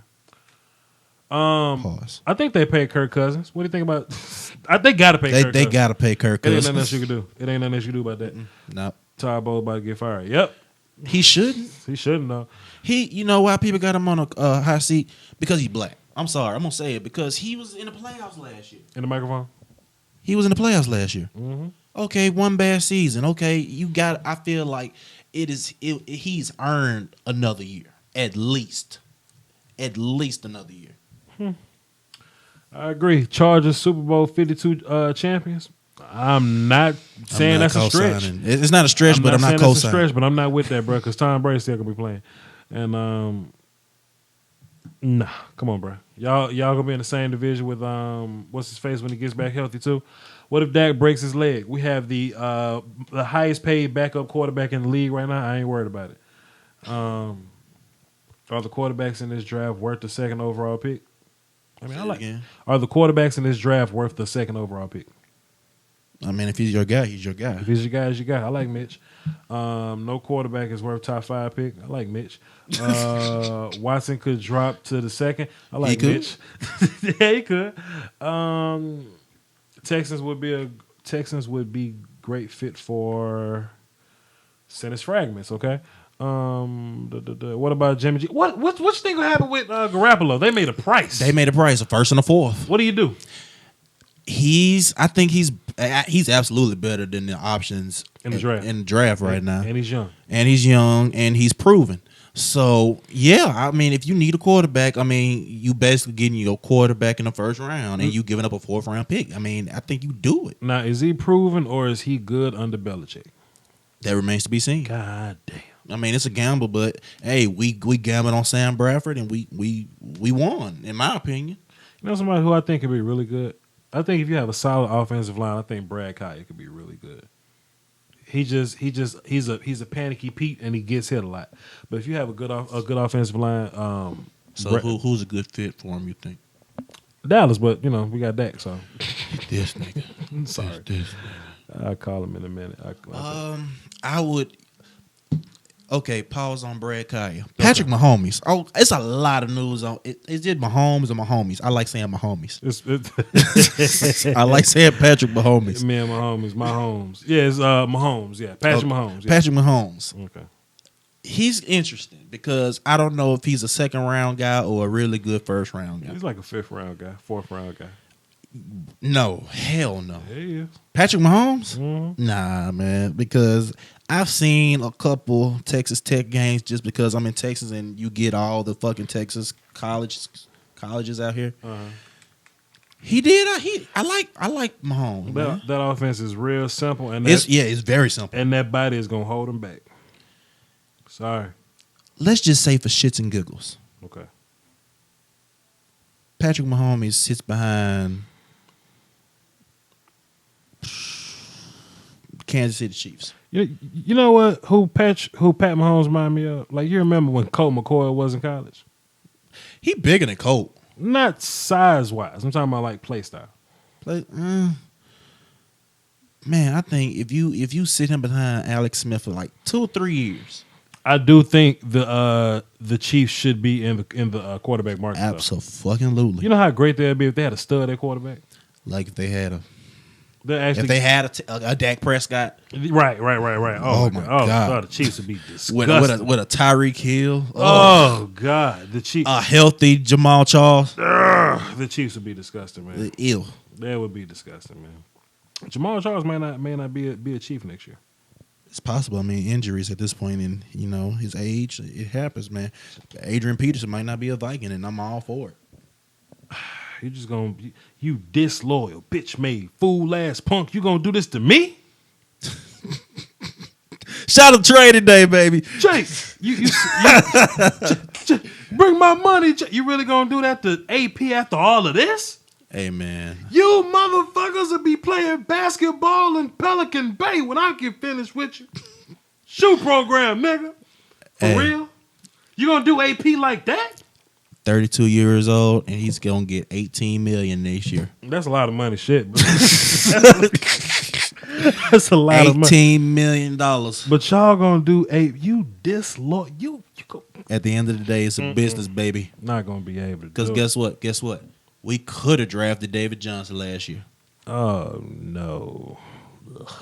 Speaker 3: Pause.
Speaker 2: I think they paid Kirk Cousins. What do you think about? They gotta pay. Kirk
Speaker 3: They
Speaker 2: Cousins.
Speaker 3: gotta pay Kirk
Speaker 2: It ain't
Speaker 3: Cousins.
Speaker 2: nothing else you can do. It ain't nothing else you can do about that.
Speaker 3: No,
Speaker 2: Todd Bowles about to get fired. Yep,
Speaker 3: he shouldn't.
Speaker 2: he shouldn't though.
Speaker 3: You know why people got him on a high seat? Because he's black. I'm sorry, I'm gonna say it because he was in the playoffs last year.
Speaker 2: In the microphone.
Speaker 3: He was in the playoffs last year.
Speaker 2: Mm-hmm.
Speaker 3: Okay, one bad season. Okay, I feel like he's earned another year at least another year.
Speaker 2: I agree. Chargers Super Bowl 52 champions. I'm not saying that's a stretch.
Speaker 3: It's not a stretch, but I'm not
Speaker 2: saying that's a
Speaker 3: co-signing.
Speaker 2: stretch, but I'm not with that, bro. Because Tom Brady's still gonna be playing, and nah, come on, bro. Y'all gonna be in the same division with what's his face when he gets back healthy too. What if Dak breaks his leg? We have the highest paid backup quarterback in the league right now. I ain't worried about it. Are the quarterbacks in this draft worth the second overall pick? I mean,
Speaker 3: Say it again.
Speaker 2: Are the quarterbacks in this draft worth the second overall pick?
Speaker 3: I mean, if he's your guy, he's your guy.
Speaker 2: If he's your guy, he's your guy. I like Mitch. No quarterback is worth top 5 pick. I like Mitch. Watson could drop to the second. I like Mitch. Yeah, he could. Texans would be great fit for Sentence Fragments. Okay. What about Jimmy G? What you think will happen with Garoppolo? They made a price.
Speaker 3: A first and a fourth.
Speaker 2: What do you do?
Speaker 3: I think he's absolutely better than the options
Speaker 2: in the
Speaker 3: draft right now.
Speaker 2: And he's young.
Speaker 3: And he's proven. So yeah, I mean, if you need a quarterback, I mean, you basically getting your quarterback in the first round, and you giving up a 4th round pick. I mean, I think you do it.
Speaker 2: Now, is he proven or is he good under Belichick?
Speaker 3: That remains to be seen.
Speaker 2: God damn.
Speaker 3: I mean, it's a gamble, but hey, we gambled on Sam Bradford, and we won, in my opinion.
Speaker 2: You know somebody who I think could be really good? I think if you have a solid offensive line, I think Brad Kaya could be really good. He's a panicky Pete, and he gets hit a lot. But if you have a good offensive line,
Speaker 3: who's a good fit for him? You think
Speaker 2: Dallas? But we got Dak, so
Speaker 3: this nigga.
Speaker 2: Sorry,
Speaker 3: this nigga.
Speaker 2: I'll call him in a minute.
Speaker 3: I would. Okay, pause on Brad Kaya. Patrick Mahomes. Oh, it's a lot of news on it. Is it Mahomes or Mahomes? I like saying Mahomes. I like saying Patrick Mahomes.
Speaker 2: Me and Mahomes. Yeah, it's Mahomes. Yeah, Patrick Mahomes. Yeah.
Speaker 3: Patrick Mahomes.
Speaker 2: Okay.
Speaker 3: He's interesting because I don't know if he's a 2nd round guy or a really good 1st round guy.
Speaker 2: He's like a 5th round guy, 4th round guy.
Speaker 3: No, hell no.
Speaker 2: Yeah, he is.
Speaker 3: Patrick Mahomes?
Speaker 2: Mm-hmm.
Speaker 3: Nah, man, because I've seen a couple Texas Tech games just because I'm in Texas and you get all the fucking Texas colleges out here.
Speaker 2: Uh-huh.
Speaker 3: He did. I like Mahomes.
Speaker 2: That offense is real simple, and
Speaker 3: it's very simple.
Speaker 2: And that body is gonna hold him back. Sorry.
Speaker 3: Let's just say for shits and giggles.
Speaker 2: Okay.
Speaker 3: Patrick Mahomes sits behind Kansas City Chiefs.
Speaker 2: You know what? Who Pat Mahomes remind me of? Like, you remember when Colt McCoy was in college?
Speaker 3: He bigger than Colt.
Speaker 2: Not size wise. I'm talking about like play style.
Speaker 3: Man, I think if you sit him behind Alex Smith for like 2 or 3 years,
Speaker 2: I do think the Chiefs should be in the quarterback market.
Speaker 3: Absolutely.
Speaker 2: You know how great they'd be if they had a stud at quarterback.
Speaker 3: Like if they had
Speaker 2: a
Speaker 3: Dak Prescott.
Speaker 2: Right. Oh my God. The Chiefs would be disgusting.
Speaker 3: With a Tyreek Hill.
Speaker 2: Oh God. The Chiefs.
Speaker 3: A healthy Jamal Charles.
Speaker 2: The Chiefs would be disgusting, man.
Speaker 3: Ew.
Speaker 2: That would be disgusting, man. Jamal Charles may not be a Chief next year.
Speaker 3: It's possible. I mean, injuries at this point in his age, it happens, man. Adrian Peterson might not be a Viking, and I'm all for it.
Speaker 2: You just you disloyal, bitch made, fool ass punk. You gonna do this to me?
Speaker 3: Shout out Trey today, baby.
Speaker 2: Chase, you bring my money. You really gonna do that to AP after all of this?
Speaker 3: Hey, man.
Speaker 2: You motherfuckers will be playing basketball in Pelican Bay when I get finished with you. Shoe program, nigga. For real? You gonna do AP like that?
Speaker 3: 32 years old, and he's gonna get $18 million this year.
Speaker 2: That's a lot of money, shit. That's a lot of money.
Speaker 3: $18 million.
Speaker 2: But y'all gonna do you disloyal. You go.
Speaker 3: At the end of the day, it's a business, baby.
Speaker 2: Not gonna be able to.
Speaker 3: Because guess what? We could have drafted David Johnson last year.
Speaker 2: Oh no.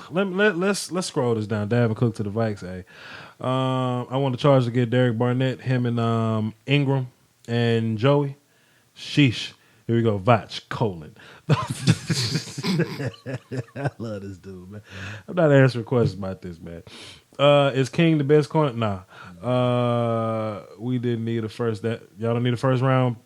Speaker 2: Let's scroll this down. Davin Cook to the Vikes. I want the Chargers to get Derek Barnett, him and Ingram and Joey. Sheesh. Here we go. Voch colon. I love this dude, man. I'm not answering questions about this, man. Is King the best corner? Nah. We didn't need a first. Y'all don't need a first round.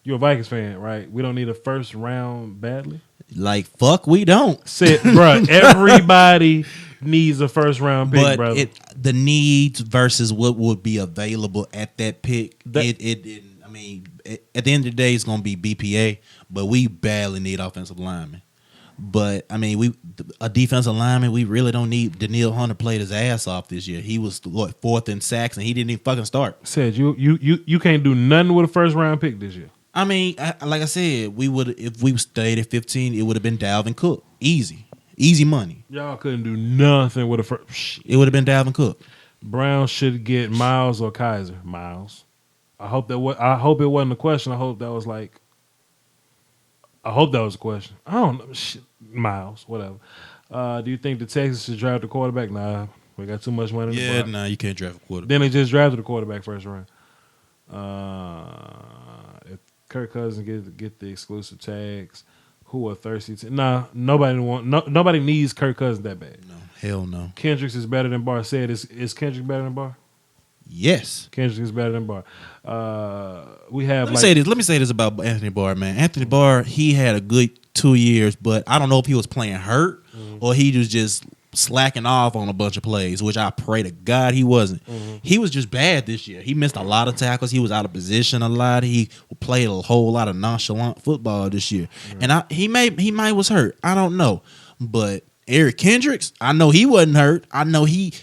Speaker 2: You're a Vikings fan, right? We don't need a first round badly.
Speaker 3: Like, fuck, we don't.
Speaker 2: Bruh, everybody needs a first round pick, brother.
Speaker 3: The needs versus what would be available at that pick. I mean, at the end of the day, it's going to be BPA, but we badly need offensive linemen. But, I mean, a defensive lineman, we really don't need. Daniil Hunter played his ass off this year. He was, 4th in sacks, and he didn't even fucking start.
Speaker 2: Said you can't do nothing with a first round pick this year.
Speaker 3: I mean, like I said, we would if we stayed at 15, it would have been Dalvin Cook. Easy money.
Speaker 2: Y'all couldn't do nothing with a first.
Speaker 3: It would have been Dalvin Cook.
Speaker 2: Brown should get Miles or Kaiser. Miles. I hope it wasn't a question. I hope that was a question. I don't know. Shit. Miles, whatever. Do you think the Texans should draft the quarterback? Nah, we got too much money.
Speaker 3: Yeah, nah, you can't draft a quarterback.
Speaker 2: Then they just drafted the quarterback first round. If Kirk Cousins get the exclusive tags, who are thirsty? Nah, nobody needs Kirk Cousins that bad.
Speaker 3: No, hell no.
Speaker 2: Kendricks is better than Barr. Said is Kendricks better than Barr?
Speaker 3: Yes.
Speaker 2: Kendricks is better than Barr. We have.
Speaker 3: Let me say this about Anthony Barr, man. Anthony Barr, he had a good 2 years, but I don't know if he was playing hurt or he was just slacking off on a bunch of plays, which I pray to God he wasn't. He was just bad this year. He missed a lot of tackles. He was out of position a lot. He played a whole lot of nonchalant football this year, and he might was hurt. I don't know, but Eric Kendricks, I know he wasn't hurt. I know he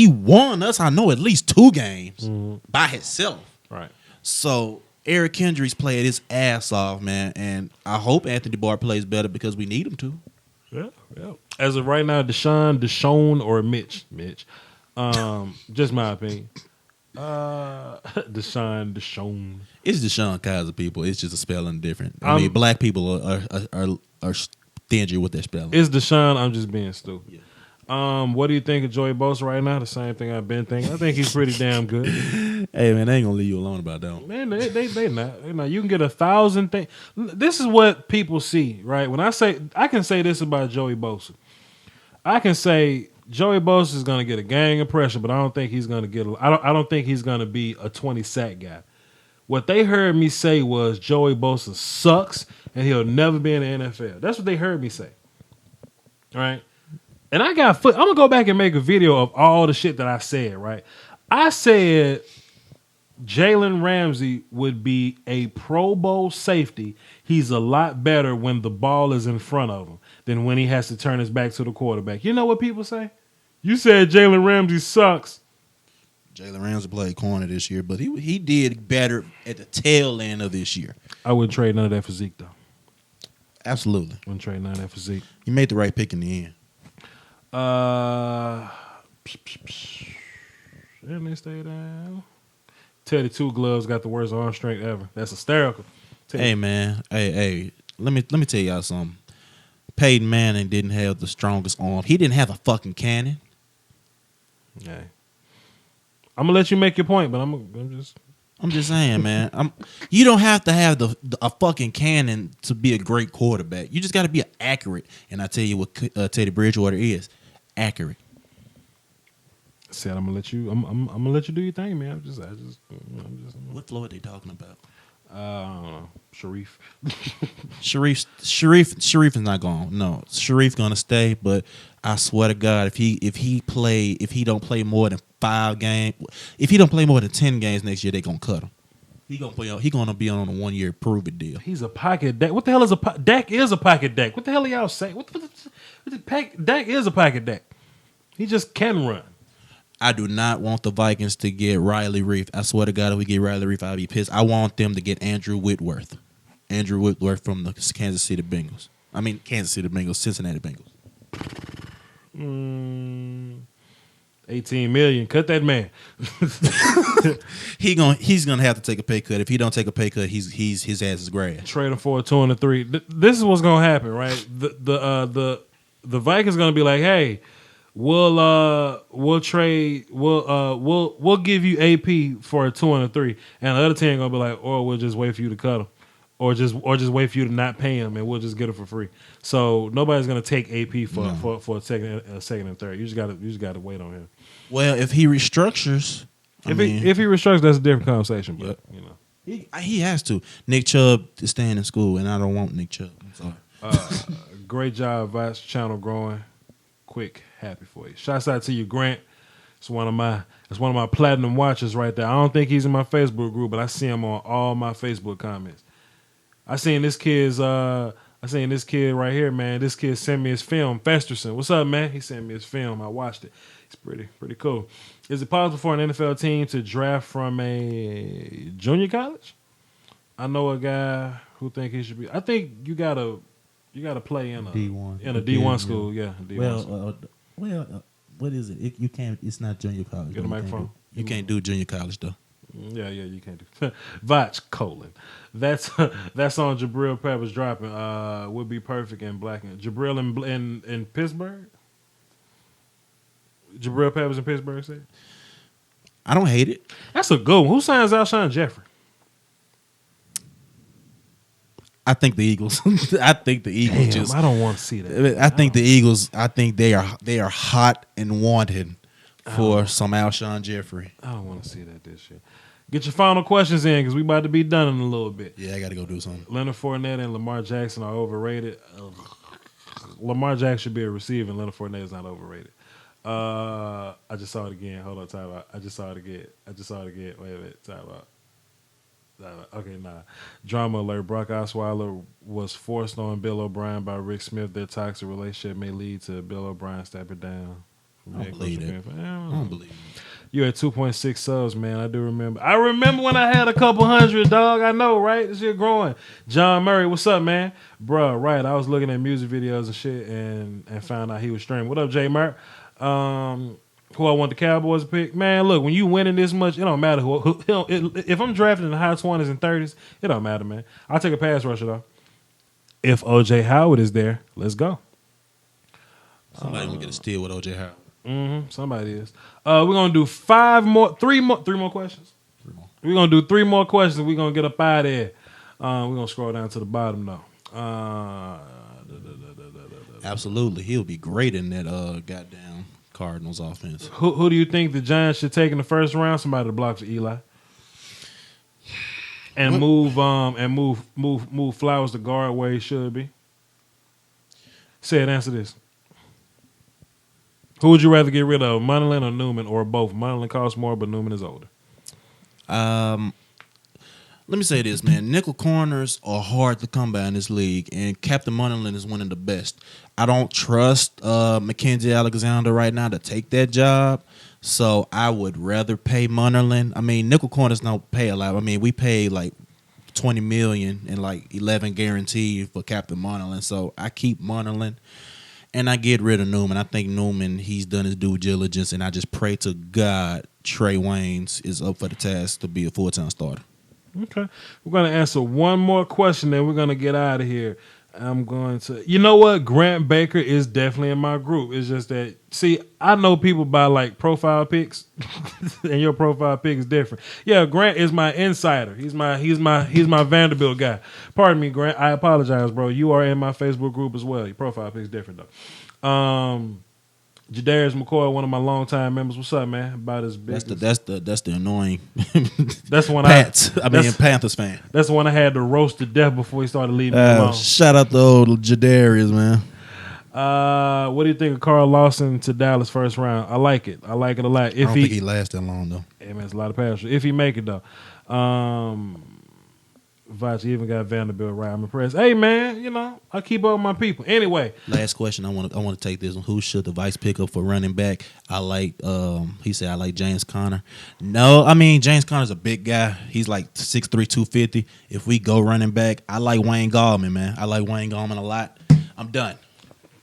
Speaker 3: won us. I know at least 2 games by himself.
Speaker 2: Right.
Speaker 3: So Eric Kendricks played his ass off, man, and I hope Anthony Barr plays better because we need him to.
Speaker 2: Yeah. As of right now, Deshaun, or Mitch. Just my opinion. Deshaun.
Speaker 3: It's Deshaun Kaiser, people. It's just a spelling different. I mean, black people are stingy with their spelling.
Speaker 2: It's Deshaun. I'm just being stupid.
Speaker 3: Yeah.
Speaker 2: What do you think of Joey Bosa right now? The same thing I've been thinking. I think he's pretty damn good.
Speaker 3: Hey, man, they ain't gonna leave you alone about that one.
Speaker 2: Man, they not. They not. You can get 1,000 things. This is what people see, right? When I can say this about Joey Bosa. I can say Joey Bosa is going to get a gang of pressure, but I don't think he's going to get. I don't think he's going to be a 20 sack guy. What they heard me say was Joey Bosa sucks and he'll never be in the NFL. That's what they heard me say. All right. And I'm gonna go back and make a video of all the shit that I said. Right. I said Jalen Ramsey would be a Pro Bowl safety. He's a lot better when the ball is in front of him than when he has to turn his back to the quarterback. You know what people say? You said Jalen Ramsey sucks.
Speaker 3: Jalen Ramsey played corner this year, but he did better at the tail end of this year.
Speaker 2: I wouldn't trade none of that for Zeke, though.
Speaker 3: Absolutely.
Speaker 2: Wouldn't trade none of that for Zeke.
Speaker 3: You made the right pick in the end.
Speaker 2: And they stay down. Teddy Two Gloves got the worst arm strength ever. That's hysterical.
Speaker 3: Hey, man. Hey. Let me tell y'all something. Peyton Manning didn't have the strongest arm. He didn't have a fucking cannon.
Speaker 2: Okay. I'm gonna let you make your point, but I'm
Speaker 3: just saying, man. You don't have to have a fucking cannon to be a great quarterback. You just got to be accurate. And I tell you what, Teddy Bridgewater is accurate.
Speaker 2: Said I'm gonna let you. I'm gonna let you do your thing, man.
Speaker 3: What Floyd they talking about?
Speaker 2: I don't know. Sharif.
Speaker 3: Sharif is not gone. No, Sharif gonna stay. But I swear to God, if he don't play more than 5 games, if he don't play more than 10 games next year, they gonna cut him. He gonna be on a 1-year prove it deal.
Speaker 2: He's a pocket Dak. What the hell is Dak? Is a pocket Dak. What the hell are y'all saying? Dak is a pocket Dak. He just can run.
Speaker 3: I do not want the Vikings to get Riley Reef. I swear to God, if we get Riley Reef, I'll be pissed. I want them to get Andrew Whitworth from the Kansas City Bengals. Cincinnati Bengals.
Speaker 2: 18 million. Cut that man.
Speaker 3: He's gonna have to take a pay cut. If he don't take a pay cut, his ass is grass.
Speaker 2: Trade him for a 2 and a 3. This is what's gonna happen, right? The Vikings gonna be like, hey, we'll trade. We'll give you AP for a 2 and a 3, and the other team gonna be like, or we'll just wait for you to cut him, or just wait for you to not pay him, and we'll just get him for free. So nobody's gonna take AP for a second and third. You just gotta wait on him.
Speaker 3: Well, if he restructures,
Speaker 2: if he restructures, that's a different conversation. But you know,
Speaker 3: he has to. Nick Chubb is staying in school, and I don't want Nick Chubb. I'm sorry.
Speaker 2: Great job, Vice channel growing quick. Happy for you. Shouts out to you, Grant. It's one of my platinum watchers right there. I don't think he's in my Facebook group, but I see him on all my Facebook comments. I seen this kid right here, man. This kid sent me his film, Festerson. What's up, man? He sent me his film. I watched it. It's pretty cool. Is it possible for an NFL team to draft from a junior college? I know a guy who think he should be. I think you gotta play in a
Speaker 4: D1.
Speaker 2: in a D1 school. Yeah, D1 school.
Speaker 4: What is it? You can't. It's not junior college.
Speaker 2: Get a
Speaker 4: You can't
Speaker 2: microphone.
Speaker 3: You can't do junior college though.
Speaker 2: Yeah, you can't do. Voch colon. That's on Jabril Peppers dropping. Would be perfect in black and Jabril in Pittsburgh. Jabril Peppers in Pittsburgh said.
Speaker 3: I don't hate it.
Speaker 2: That's a good one. Who signs Alshon Jeffrey?
Speaker 3: I think the Eagles. I think the Eagles
Speaker 2: Damn, I don't want to see that.
Speaker 3: I think the Eagles. I think they are hot and wanted for some Alshon Jeffrey.
Speaker 2: I don't want to see that this year. Get your final questions in because we about to be done in a little bit.
Speaker 3: Yeah, I got to go do something.
Speaker 2: Leonard Fournette and Lamar Jackson are overrated. Lamar Jackson should be a receiver, and Leonard Fournette is not overrated. I just saw it again. Hold on, time out. I just saw it again. Wait a minute, time out. Okay, nah. Drama alert. Brock Osweiler was forced on Bill O'Brien by Rick Smith. Their toxic relationship may lead to Bill O'Brien stepping down.
Speaker 3: I don't believe it. I don't believe it.
Speaker 2: You had 2.6 subs, man. I do remember. I remember when I had a couple hundred, dog. I know, right? This shit growing. John Murray, what's up, man? Bruh, right. I was looking at music videos and shit and found out he was streaming. What up, J Murray? Who I want the Cowboys to pick. Man, look, when you winning this much, it don't matter who if I'm drafting in the high 20s and 30s, it don't matter, man. I'll take a pass rusher, though. If O.J. Howard is there, let's go.
Speaker 3: Somebody gonna get a steal with O.J. Howard.
Speaker 2: Somebody is. We're gonna do three more questions. We're gonna do 3 more questions. We're gonna get up out of here. We're gonna scroll down to the bottom though.
Speaker 3: Absolutely, he'll be great in that goddamn Cardinals offense.
Speaker 2: Who do you think the Giants should take in the first round? Somebody to block for Eli. And move Flowers to guard where he should be. Say it, answer this. Who would you rather get rid of, Munnerlyn or Newman, or both? Munnerlyn costs more, but Newman is older.
Speaker 3: Let me say this, man. Nickel corners are hard to come by in this league, and Captain Munnerlyn is one of the best. I don't trust Mackenzie Alexander right now to take that job, so I would rather pay Munnerlyn. I mean, nickel corners don't pay a lot. I mean, we pay like $20 million and like 11 guaranteed for Captain Munnerlyn, so I keep Munnerlyn. And I get rid of Newman. I think Newman, he's done his due diligence, and I just pray to God Trey Waynes is up for the task to be a full-time starter.
Speaker 2: Okay. We're going to answer one more question, then we're going to get out of here. I'm going to... You know what? Grant Baker is definitely in my group. It's just that... See, I know people by, like, profile pics, and your profile pic is different. Yeah, Grant is my insider. He's my Vanderbilt guy. Pardon me, Grant. I apologize, bro. You are in my Facebook group as well. Your profile pic is different, though. Jadarius McCoy, one of my longtime members. What's up, man? About his business.
Speaker 3: That's the annoying.
Speaker 2: That's when
Speaker 3: Panthers fan.
Speaker 2: That's the one I had to roast to death before he started leaving me alone.
Speaker 3: Shout out to old Jadarius, man.
Speaker 2: What do you think of Carl Lawson to Dallas first round? I like it. I like it a lot.
Speaker 3: I don't think he lasts that long though.
Speaker 2: Yeah, man, it's a lot of pass. If he make it though. Voch even got Vanderbilt right. I'm impressed. Hey man, you know, I keep up with my people. Anyway.
Speaker 3: Last question. I want to take this one. Who should the Vice pick up for running back? I like he said I like James Conner. No, I mean James Conner's a big guy. He's like 6'3", 250. If we go running back, I like Wayne Gallman, man. I like Wayne Gallman a lot. I'm done.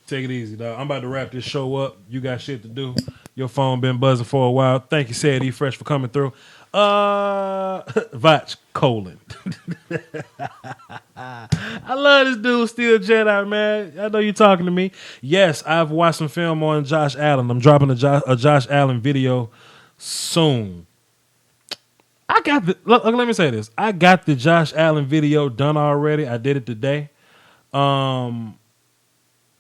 Speaker 2: Take it easy, dog. I'm about to wrap this show up. You got shit to do. Your phone been buzzing for a while. Thank you, Sadie Fresh, for coming through. Voch colon. I love this dude, Steel Jedi, man. I know you talking to me. Yes, I've watched some film on Josh Allen. I'm dropping a Josh Allen video soon. Look, let me say this. I got the Josh Allen video done already. I did it today.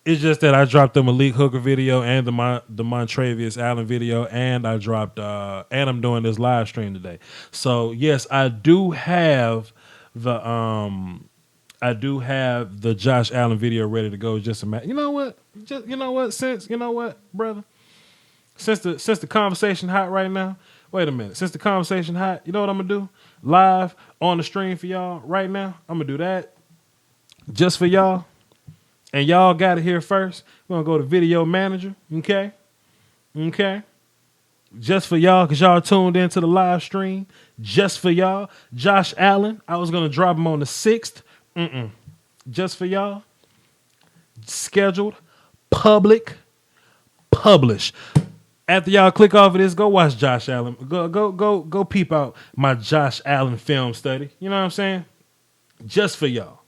Speaker 2: It's just that I dropped the Malik Hooker video and the Montravius Allen video, and I dropped and I'm doing this live stream today. So yes, I do have the Josh Allen video ready to go. Just a matter. You know what, brother. Since the conversation hot right now. Wait a minute. Since the conversation hot, you know what I'm gonna do? Live on the stream for y'all right now. I'm gonna do that just for y'all. And y'all got it here first. We're going to go to Video Manager, okay? just for y'all, because y'all tuned into the live stream. Just for y'all. Josh Allen, I was going to drop him on the 6th. Just for y'all. Scheduled. Public. Publish. After y'all click off of this, go watch Josh Allen. Go peep out my Josh Allen film study. You know what I'm saying? Just for y'all.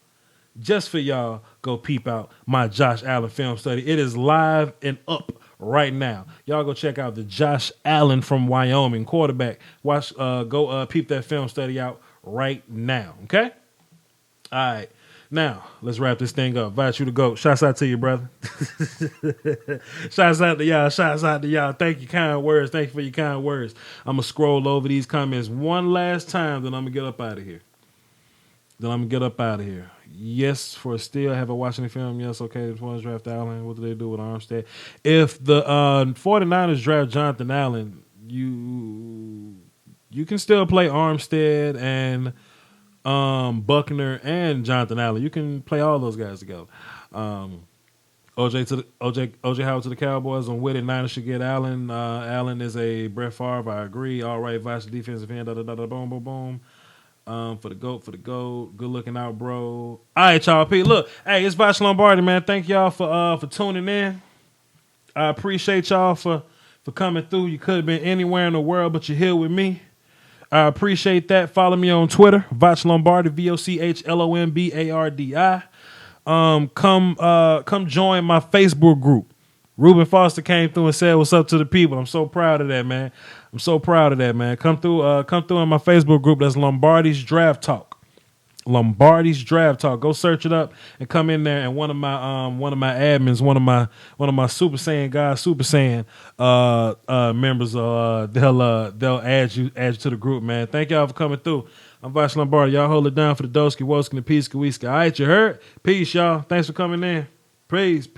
Speaker 2: Just for y'all, go peep out my Josh Allen film study. It is live and up right now. Y'all go check out the Josh Allen from Wyoming quarterback. Go peep that film study out right now. Okay? All right. Now, let's wrap this thing up. Invite you to go. Shouts out to you, brother. Shouts out to y'all. Shouts out to y'all. Thank you, kind words. Thank you for your kind words. I'm going to scroll over these comments one last time, then I'm going to get up out of here. Yes, for still have a watching the film. Yes, okay. The ones draft Allen. What do they do with Armstead? If the 49ers draft Jonathan Allen, you can still play Armstead and Buckner and Jonathan Allen. You can play all those guys together. OJ Howard to the Cowboys. I'm with it. Niners should get Allen. Allen is a Brett Favre. I agree. All right, vice defensive end. Boom, boom, boom. For the GOAT. Good looking out, bro. All right, y'all. P. Look, hey, it's Voch Lombardi, man. Thank y'all for tuning in. I appreciate y'all for coming through. You could have been anywhere in the world, but you're here with me. I appreciate that. Follow me on Twitter, Voch Lombardi, VOCHLOMBARDI. Come join my Facebook group. Ruben Foster came through and said what's up to the people. I'm so proud of that, man. Come through in my Facebook group. That's Lombardi's Draft Talk. Lombardi's Draft Talk. Go search it up and come in there. And one of my admins, one of my Super Saiyan guys, Super Saiyan members, they'll add you to the group, man. Thank y'all for coming through. I'm Voch Lombardi. Y'all hold it down for the Doski, Woski, and the Peace, Kawiska. All right, you heard? Peace, y'all. Thanks for coming in. Peace.